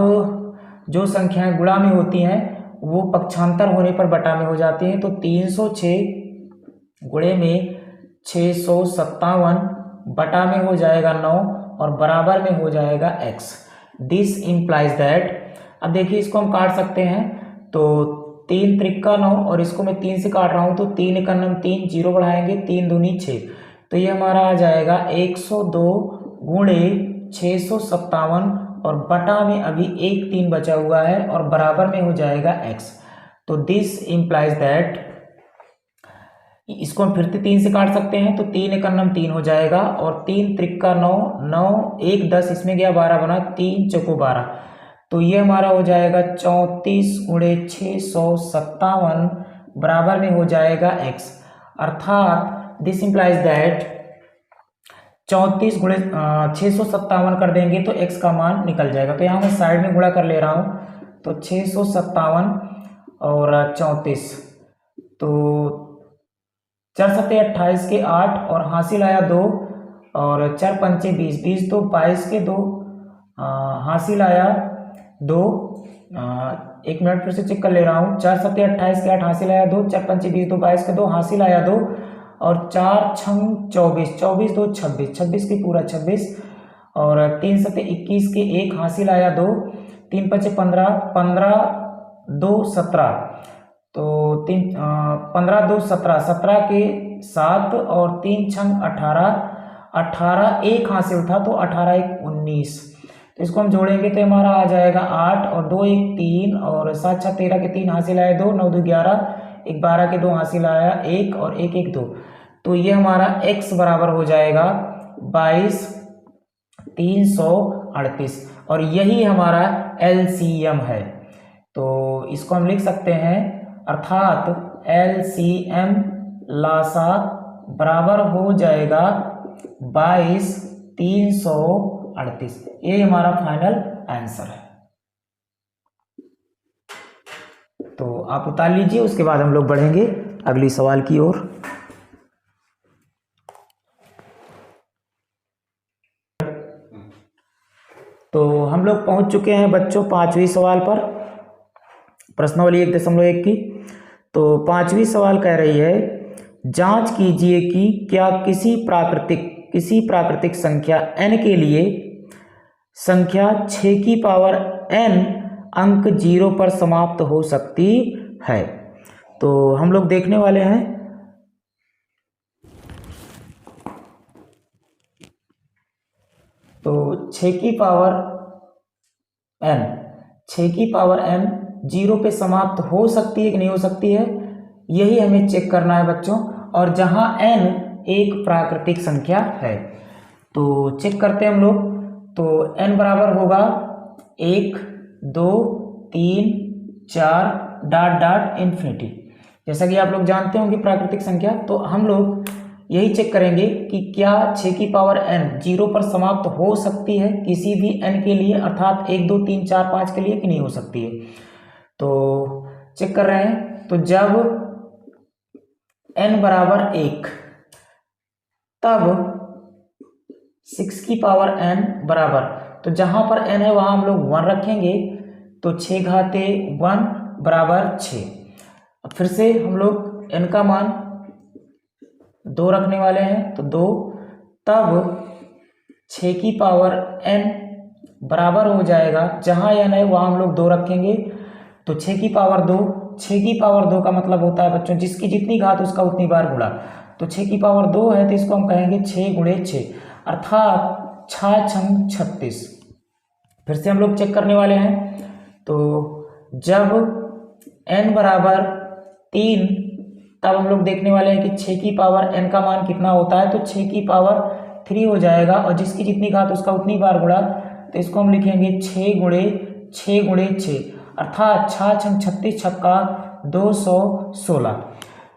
जो संख्याएं गुणा में होती हैं वो पक्षांतर होने पर बटा में हो जाती हैं। तो 306 गुणे में 657 बटा में हो जाएगा 9 और बराबर में हो जाएगा x। दिस इम्प्लाइज दैट, अब देखिए इसको हम काट सकते हैं। तो 3 त्रिक्का 9 और इसको मैं 3 से काट रहा हूं, तो 3 एकम 3, 0 बढ़ाएंगे, 3 दूनी 6, तो ये हमारा आ जाएगा 102 गुणे 657 और बटा में अभी 1 3 बचा हुआ है और बराबर में हो जाएगा x। तो दिस इम्प्लाइज दैट, इसको हम फिर से 3 से काट सकते हैं। तो 3 एकम 3 हो जाएगा और 3 त्रिक्का 9, 9 1 10, इसमें गया 12 बना, 3 चौको 12, तो ये हमारा हो जाएगा 34 गुणे 657 बराबर में हो जाएगा x, अर्थात दिस इम्प्लाइज दैट 34 गुणे 657 कर देंगे तो x का मान निकल जाएगा। तो यहाँ मैं साइड में गुणा कर ले रहा हूँ। तो 657 और 34, तो 4 सत्ते 28 के 8 और हासिल आया 2 और 4 पंचे 20, 20 तो 22 के 2 हासिल आया 2, एक मिनट फिर से चेक कर ले रहा हूँ। 4 सत्ते 28 के 8 हासिल आया 2, 4 पंचे 20 2 22 के 2 हासिल आया 2, और 4 छंग 24, 24 2 26, 26 के पूरा 26, और 3 सत्ते 21 के 1 हासिल आया 2, 3 पंचे 15, 15 2 17, तो 15 2 17, 17 के 7 और 3 छंग 18, 18 1 हासिल था तो 18 1 19, तो इसको हम जोड़ेंगे तो हमारा आ जाएगा 8 और 2 1 3, और 7 6 13 के 3 हासिल आए 2, 9 2 11, 1 12 के 2 हासिल आया 1, और 1 1 2, तो ये हमारा x बराबर हो जाएगा 22 338, और यही हमारा LCM है। तो इसको हम लिख सकते हैं, अर्थात LCM लासा बराबर हो जाएगा 22 338, ये हमारा फाइनल आंसर है। तो आप उतार लीजिए, उसके बाद हम लोग बढ़ेंगे अगली सवाल की ओर। तो हम लोग पहुंच चुके हैं बच्चों 5वीं सवाल पर, प्रश्नावली 1.1 की। तो 5वीं सवाल कह रही है, जांच कीजिए कि क्या किसी प्राकृतिक संख्या n के लिए संख्या 6 की पावर n अंक 0 पर समाप्त हो सकती है। तो हम लोग देखने वाले हैं, तो 6 की पावर n 0 पे समाप्त हो सकती है कि नहीं हो सकती है, यही हमें चेक करना है बच्चों। और जहां n एक प्राकृतिक संख्या है, तो चेक करते हैं हम लोग। तो n बराबर होगा 1 2 3 4 डॉट डॉट इन्फिनिटी, जैसा कि आप लोग जानते होंगे प्राकृतिक संख्या। तो हम लोग यही चेक करेंगे कि क्या 6 की पावर n 0 पर समाप्त हो सकती है किसी भी n के लिए, अर्थात 1 2 3 4 5 के लिए, कि नहीं हो सकती है। तो चेक कर रहे हैं, तो जब n बराबर 1, तब 6 की पावर n बराबर, तो जहां पर n है वहां हम लोग 1 रखेंगे, तो 6 घाते 1 बराबर 6। अब फिर से हम लोग n का मान 2 रखने वाले हैं, तो 2, तब 6 की पावर n बराबर हो जाएगा, जहां n है वहां हम लोग 2 रखेंगे, तो 6 की पावर 2, 6 की पावर 2 का मतलब होता है बच्चों जिसकी जितनी घात उसका उतनी बार गुणा। तो 6 की पावर 2 है, तो इसको हम कहेंगे 6 गुणे 6, अर्थात 6 छंग 36। फिर से हम लोग चेक करने वाले हैं, तो जब n बराबर 3, तब हम लोग देखने वाले हैं कि 6 की पावर n का मान कितना होता है, तो 6 की पावर 3 हो जाएगा, और जिसकी जितनी घात उसका उतनी बार गुणा, तो इसको हम लिखेंगे 6 गुणे 6 गुणे 6, अर्थात 6 छंग 36 छक्का 216।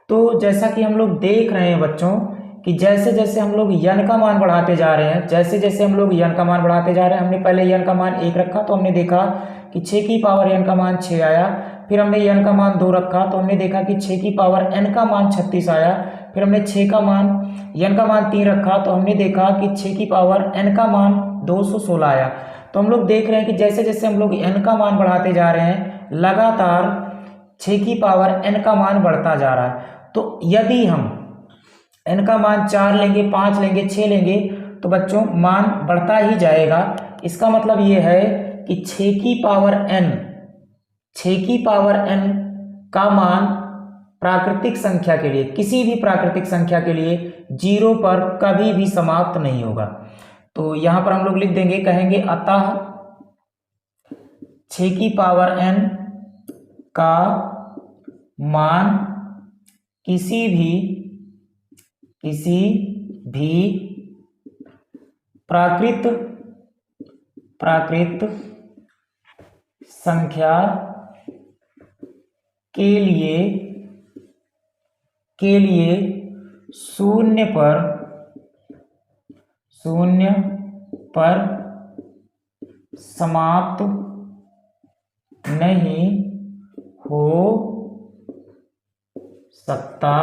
तो जैसा कि हम लोग देख रहे हैं बच्चों कि जैसे जैसे हम लोग n का मान बढ़ाते जा रहे हैं, जैसे जैसे हम लोग n का मान बढ़ाते जा रहे हैं, हमने पहले n का मान 1 रखा तो हमने देखा कि 6 की पावर n का मान 6 आया, फिर हमने n का मान 2 रखा तो हमने देखा कि 6 की पावर n का मान 36 आया, फिर हमने 6 का मान n का मान 3 रखा तो हमने देखा कि 6 की पावर n का मान 216 आया। तो हम लोग देख रहे हैं कि जैसे जैसे हम लोग n का मान बढ़ाते जा रहे हैं, लगातार 6 की पावर n का मान बढ़ता जा रहा है। तो यदि हम n का मान 4 लेंगे, 5 लेंगे, 6 लेंगे, तो बच्चों मान बढ़ता ही जाएगा। इसका मतलब ये है कि 6 की पावर n का मान प्राकृतिक संख्या के लिए, किसी भी प्राकृतिक संख्या के लिए 0 पर कभी भी समाप्त नहीं होगा। तो यहां पर हम लोग लिख देंगे, कहेंगे अतः 6 की पावर n का मान किसी भी प्राकृत संख्या के लिए शून्य पर समाप्त नहीं हो सकता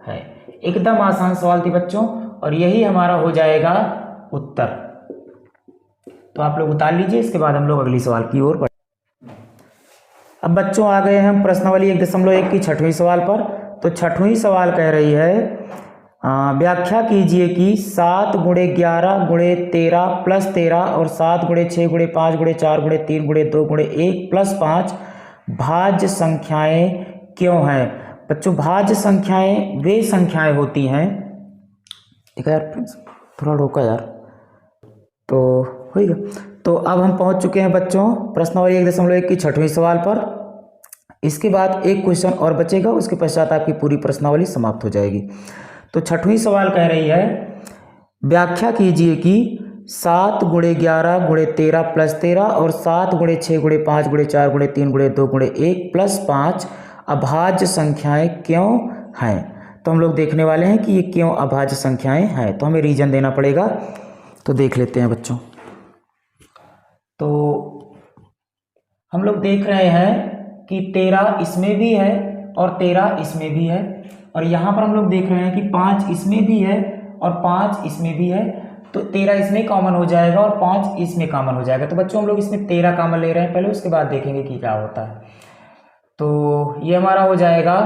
है। एकदम आसान सवाल थी बच्चों, और यही हमारा हो जाएगा उत्तर। तो आप लोग उतार लीजिए, इसके बाद हम लोग अगली सवाल की ओर बढ़ेंगे। अब बच्चों आ गए हम प्रश्नावली 1.1 की छठवीं सवाल पर। तो छठवीं सवाल कह रही है व्याख्या कीजिए कि 7 गुणे 11 गुणे 13 प्लस 13 और 7 गुणे 6 गुणे 5 गुणे 4 गुणे 3 गुणे 2 गुणे 1 प्लस 5 भाज्य संख्याएं क्यों हैं। बच्चों भाज्य संख्याएं वे संख्याएं होती हैं, ठीक है यार थोड़ा रोका यार, तो हो गया। तो अब हम पहुंच चुके हैं बच्चों प्रश्नावली 1.1 की छठवीं सवाल पर। इसके बाद एक क्वेश्चन और बचेगा, उसके पश्चात आपकी पूरी प्रश्नावली समाप्त हो जाएगी। तो छठवीं सवाल कह रही है व्याख्या कीजिए कि 7 गुणे 11 गुणे 13 प्लस 13 और 7 गुणे 6 गुणे 5 गुणे 4 गुणे 3 गुणे 2 गुणे 1 प्लस 5 अभाज्य संख्याएं क्यों हैं। तो हम लोग देखने वाले हैं कि ये क्यों अभाज्य संख्याएं हैं, तो हमें रीजन देना पड़ेगा। तो देख लेते हैं बच्चों। तो हम लोग देख रहे हैं कि 13 इसमें भी है और 13 इसमें भी है, और यहाँ पर हम लोग देख रहे हैं कि 5 इसमें भी है और 5 इसमें भी है। तो 13 इसमें कॉमन हो जाएगा और 5 इसमें कॉमन हो जाएगा। तो बच्चों हम लोग इसमें 13 कॉमन ले रहे हैं पहले, उसके बाद देखेंगे कि क्या होता है। तो ये हमारा हो जाएगा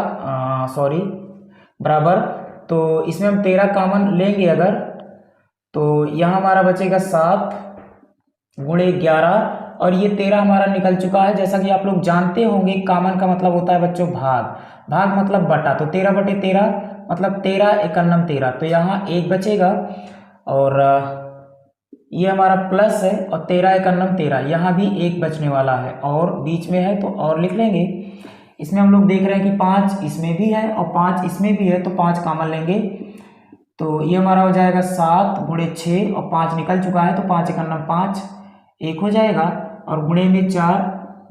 बराबर। तो इसमें हम 13 कॉमन लेंगे अगर, तो यहाँ हमारा बचेगा 7 गुणे 11 और ये 13 हमारा निकल चुका है। जैसा कि आप लोग जानते होंगे कॉमन का मतलब होता है बच्चों भाग, भाग मतलब बटा। तो 13/13 मतलब 13 एकन्नम 13, तो यहाँ 1 बचेगा और ये हमारा प्लस है और 13 एकन्नम 13, यहाँ भी 1 बचने वाला है और बीच में है तो और लिख लेंगे। इसमें हम लोग देख रहे हैं कि 5 इसमें भी है और 5 इसमें भी है, तो 5 कॉमन लेंगे। तो ये हमारा हो जाएगा 7 गुणे 6 और 5 निकल चुका है, तो 5 एकन्नम 5 1 हो जाएगा, और गुणे में 4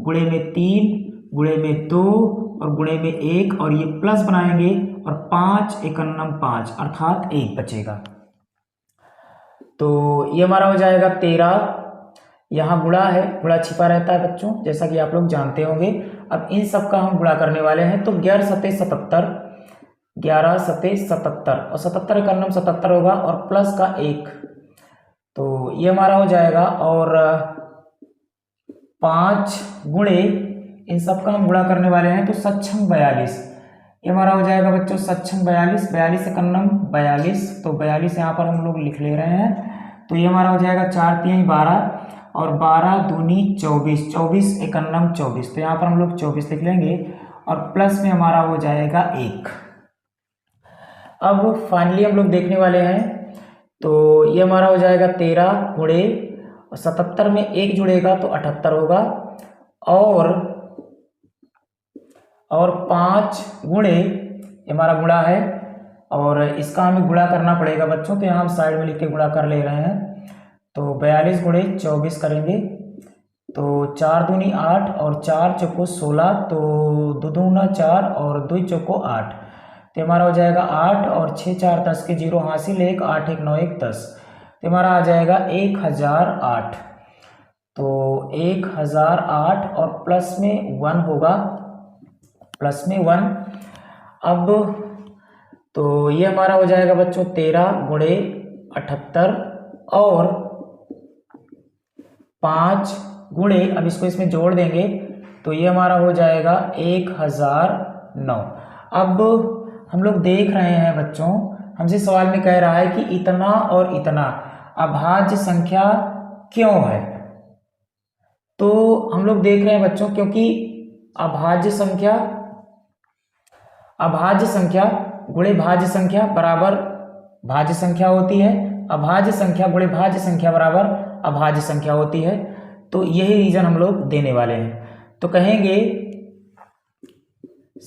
गुणे में 3 गुणे में 2 और गुणे में 1 और ये प्लस बनाएंगे और 5 एकन्नम 5 अर्थात 1 बचेगा। तो ये हमारा हो जाएगा 13। यहाँ गुणा है, गुणा छिपा रहता है बच्चों जैसा कि आप लोग जानते होंगे। अब इन सब का हम गुणा करने वाले हैं। तो 11 सते 77, 11 सते 77 और 77 एकन्नम 77 होगा और प्लस का 1, तो ये हमारा हो जाएगा। और 5 गुणे इन सब का हम गुणा करने वाले हैं, तो 7×6 42, ये हमारा हो जाएगा बच्चों 7×6 42, 42 एकन्नम 42, तो 42 यहाँ पर हम लोग लिख ले रहे हैं। तो ये हमारा हो जाएगा 4×3 12 और 12×2 24, 24 एकन्नम 24, तो यहाँ पर हम लोग 24 लिख लेंगे और प्लस में हमारा हो जाएगा 1। अब फाइनली हम लोग देखने वाले हैं। तो ये हमारा हो जाएगा 13 गुणे 77 में 1 जुड़ेगा तो 78 होगा, और 5 गुणे हमारा गुणा है और इसका हमें गुणा करना पड़ेगा बच्चों। तो यहाँ हम साइड में लिख के गुणा कर ले रहे हैं। तो 42 गुणे 24 करेंगे, तो 4×2 8 और 4×4 16, तो 2×2 4 और 2×4 8, तो हमारा हो जाएगा 8 और 6×4 10 के 0 हासिल 1, 8 1 9 1 10, तो हमारा आ जाएगा 1008। तो 1008 और प्लस में 1 होगा, प्लस में 1। अब तो ये हमारा हो जाएगा बच्चों 13 गुणे 78 और 5 गुणे, अब इसको इसमें जोड़ देंगे तो ये हमारा हो जाएगा 1009। अब हम लोग देख रहे हैं बच्चों, हमसे सवाल में कह रहा है कि इतना और इतना अभाज्य संख्या क्यों है। तो हम लोग देख रहे हैं बच्चों क्योंकि अभाज्य संख्या गुणे भाज्य संख्या बराबर भाज्य संख्या होती है, अभाज्य संख्या गुणे भाज्य संख्या बराबर अभाज्य संख्या होती है। तो यही रीजन हम लोग देने वाले हैं। तो कहेंगे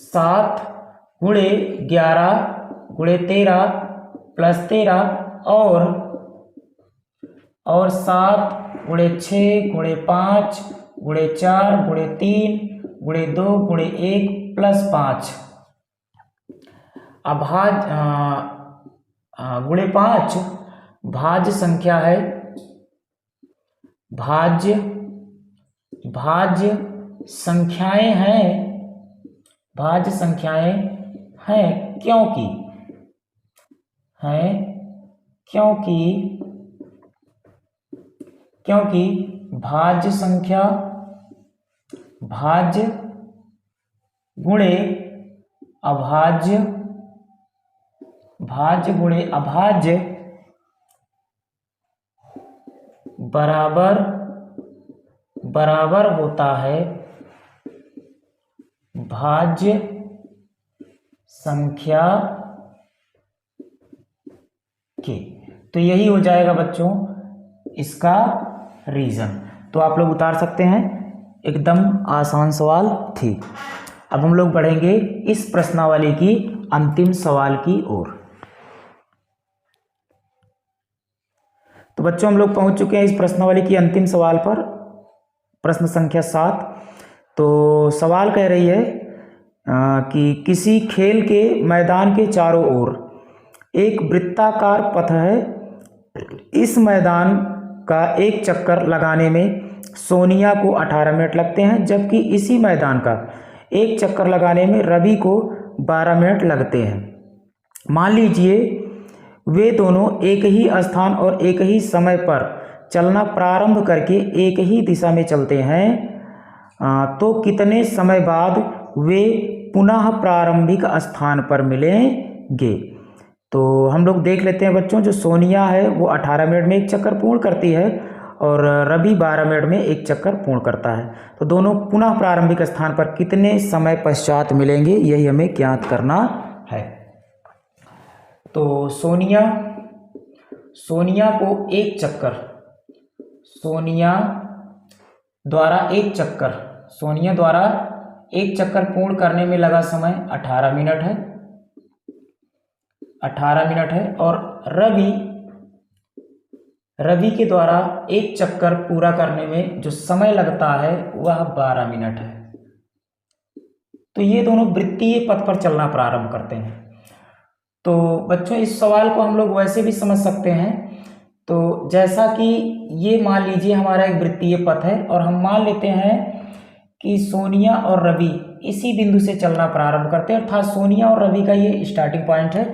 7 गुणे 11 गुणे 13 प्लस 13 और 7 गुणे 6 गुणे 5 गुणे 4 गुणे 3 गुणे 2 गुणे 1 प्लस 5 गुणे 5 भाज्य संख्या है, भाज्य संख्याएं हैं, भाज्य संख्याएं हैं क्योंकि भाज्य गुणे अभाज्य, भाज्य गुणे अभाज्य बराबर बराबर होता है भाज्य संख्या के। तो यही हो जाएगा बच्चों इसका रीजन। तो आप लोग उतार सकते हैं, एकदम आसान सवाल थी। अब हम लोग बढ़ेंगे इस प्रश्नावली की अंतिम सवाल की ओर। तो बच्चों हम लोग पहुंच चुके हैं इस प्रश्नावली की अंतिम सवाल पर, प्रश्न संख्या 7। तो सवाल कह रही है कि किसी खेल के मैदान के चारों ओर एक वृत्ताकार पथ है। इस मैदान का एक चक्कर लगाने में सोनिया को 18 मिनट लगते हैं, जबकि इसी मैदान का एक चक्कर लगाने में रवि को 12 मिनट लगते हैं। मान लीजिए वे दोनों एक ही स्थान और एक ही समय पर चलना प्रारंभ करके एक ही दिशा में चलते हैं, तो कितने समय बाद वे पुनः प्रारंभिक स्थान पर मिलेंगे। तो हम लोग देख लेते हैं बच्चों, जो सोनिया है वो 18 मिनट में एक चक्कर पूर्ण करती है और रवि 12 मिनट में एक चक्कर पूर्ण करता है। तो दोनों पुनः प्रारंभिक स्थान पर कितने समय पश्चात मिलेंगे, यही हमें ज्ञात करना है। तो सोनिया को एक चक्कर, सोनिया द्वारा एक चक्कर पूर्ण करने में लगा समय 18 मिनट है, 18 मिनट है। और रवि के द्वारा एक चक्कर पूरा करने में जो समय लगता है वह 12 मिनट है। तो ये दोनों वृत्तीय पथ पर चलना प्रारंभ करते हैं। तो बच्चों इस सवाल को हम लोग वैसे भी समझ सकते हैं। तो जैसा कि ये मान लीजिए हमारा एक वृत्तीय पथ है और हम मान लेते हैं कि सोनिया और रवि इसी बिंदु से चलना प्रारंभ करते हैं, अर्थात सोनिया और रवि का ये स्टार्टिंग पॉइंट है।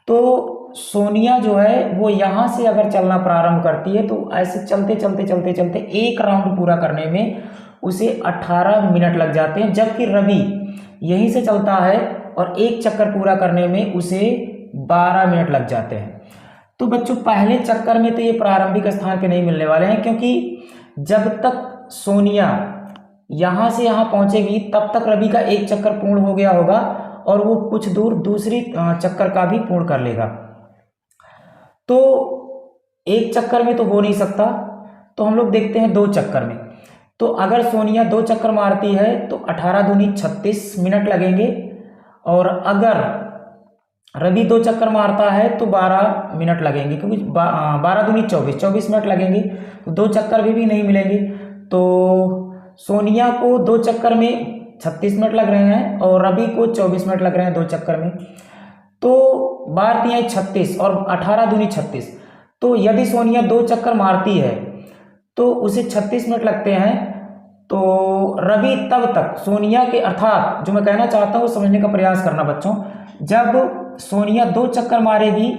तो सोनिया जो है वो यहाँ से अगर चलना प्रारंभ करती है तो ऐसे चलते चलते चलते चलते एक राउंड पूरा करने में उसे 18 मिनट लग जाते हैं, जबकि रवि यहीं से चलता है और एक चक्कर पूरा करने में उसे 12 मिनट लग जाते हैं। तो बच्चों पहले चक्कर में तो ये प्रारंभिक स्थान पे नहीं मिलने वाले हैं, क्योंकि जब तक सोनिया यहाँ से यहाँ पहुँचेगी तब तक रवि का एक चक्कर पूर्ण हो गया होगा और वो कुछ दूर दूसरी चक्कर का भी पूर्ण कर लेगा। तो एक चक्कर में तो हो नहीं सकता, तो हम लोग देखते हैं 2 चक्कर में। तो अगर सोनिया 2 चक्कर मारती है तो 18 दूनी 36 मिनट लगेंगे, और अगर रवि 2 चक्कर मारता है तो 12 मिनट लगेंगे, क्योंकि 12 दूनी 24 मिनट लगेंगे। तो 2 चक्कर भी नहीं मिलेंगे। तो सोनिया को 2 चक्कर में 36 मिनट लग रहे हैं और रवि को 24 मिनट लग रहे हैं 2 चक्कर में। तो 12 तिहाई 36 और 18 दूनी 36। तो यदि सोनिया 2 चक्कर मारती है तो उसे 36 मिनट लगते हैं। तो रवि तब तक सोनिया के, अर्थात जो मैं कहना चाहता हूँ समझने का प्रयास करना बच्चों, जब सोनिया 2 चक्कर मारेगी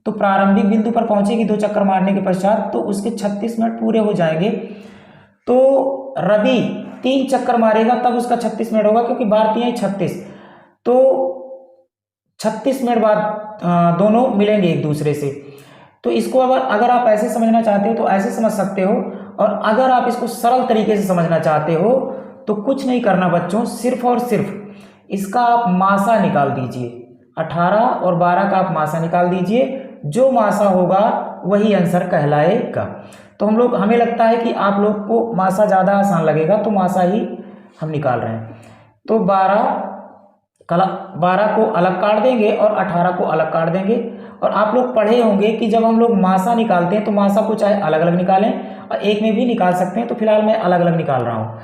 तो प्रारंभिक बिंदु पर पहुंचेगी 2 चक्कर मारने के पश्चात, तो उसके 36 मिनट पूरे हो जाएंगे। तो रवि 3 चक्कर मारेगा तब उसका 36 मिनट होगा, क्योंकि 12 तिहाई 36। तो 36 मिनट बाद दोनों मिलेंगे एक दूसरे से। तो इसको अगर आप ऐसे समझना चाहते हो तो ऐसे समझ सकते हो, और अगर आप इसको सरल तरीके से समझना चाहते हो तो कुछ नहीं करना बच्चों, सिर्फ और सिर्फ इसका आप मासा निकाल दीजिए। 18 और 12 का आप मासा निकाल दीजिए, जो मासा होगा वही आंसर कहलाएगा। तो हमें लगता है कि आप लोग को मासा ज़्यादा आसान लगेगा, तो मासा ही हम निकाल रहे हैं। तो 12 को अलग काट देंगे और 18 को अलग काट देंगे। और आप लोग पढ़े होंगे कि जब हम लोग मासा निकालते हैं तो मासा को चाहे अलग अलग निकालें और एक में भी निकाल सकते हैं। तो फिलहाल मैं अलग अलग निकाल रहा हूँ।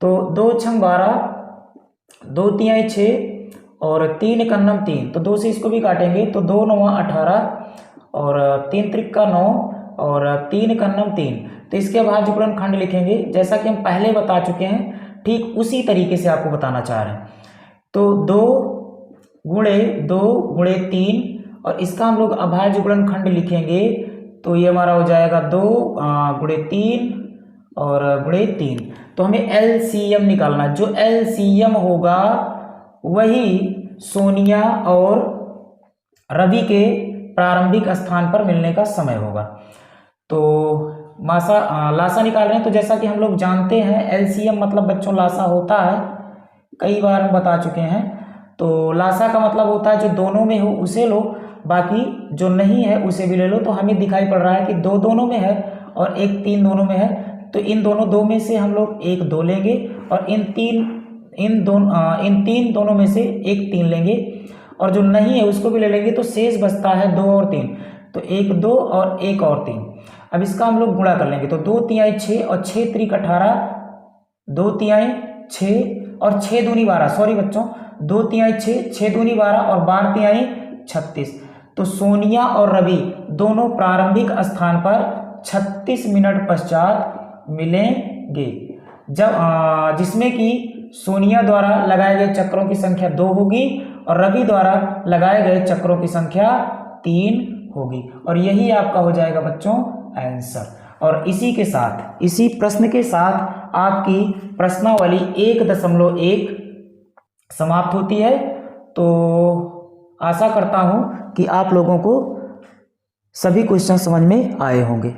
तो 2 छंग 12, 2 तिहाई 6 और 3 कन्नम 3। तो 2 से इसको भी काटेंगे तो 2 9 18 और 3 त्रिक 9 और 3 कन्नम 3। तो इसके बाद जो खंड लिखेंगे जैसा कि हम पहले बता चुके हैं, ठीक उसी तरीके से आपको बताना चाह रहे हैं। तो 2 गुणे 3 और इसका हम लोग अभाज्य गुणनखंड लिखेंगे। तो ये हमारा हो जाएगा 2 गुणे 3 और गुणे 3। तो हमें एलसीएम निकालना, जो एलसीएम होगा वही सोनिया और रवि के प्रारंभिक स्थान पर मिलने का समय होगा। तो लासा निकाल रहे हैं। तो जैसा कि हम लोग जानते हैं एलसीएम मतलब बच्चों लासा होता है, कई बार हम बता चुके हैं। तो लासा का मतलब होता है जो दोनों में हो उसे लो, बाकी जो नहीं है उसे भी ले लो। तो हमें दिखाई पड़ रहा है कि दो दोनों में है और एक तीन दोनों में है, तो इन दोनों दो में से हम लोग एक दो लेंगे और इन तीन दोनों में से एक तीन लेंगे और जो नहीं है उसको भी ले लेंगे। तो शेष बचता है दो और तीन, तो एक दो और एक और तीन। अब इसका हम लोग गुणा कर लेंगे। तो 2 तिहाई 6 और 6 त्रिक 18, 2 तिहाई 6 और 6 दूनी 12, सॉरी बच्चों 2 तिहाई 6, 6 दूनी 12 और 12 तिहाई 36। तो सोनिया और रवि दोनों प्रारंभिक स्थान पर 36 मिनट पश्चात मिलेंगे, जब जिसमें कि सोनिया द्वारा लगाए गए चक्रों की संख्या 2 होगी और रवि द्वारा लगाए गए चक्रों की संख्या 3 होगी। और यही आपका हो जाएगा बच्चों आंसर। और इसी के साथ, इसी प्रश्न के साथ आपकी प्रश्नावली 1.1 समाप्त होती है। तो आशा करता हूं कि आप लोगों को सभी क्वेश्चन समझ में आए होंगे।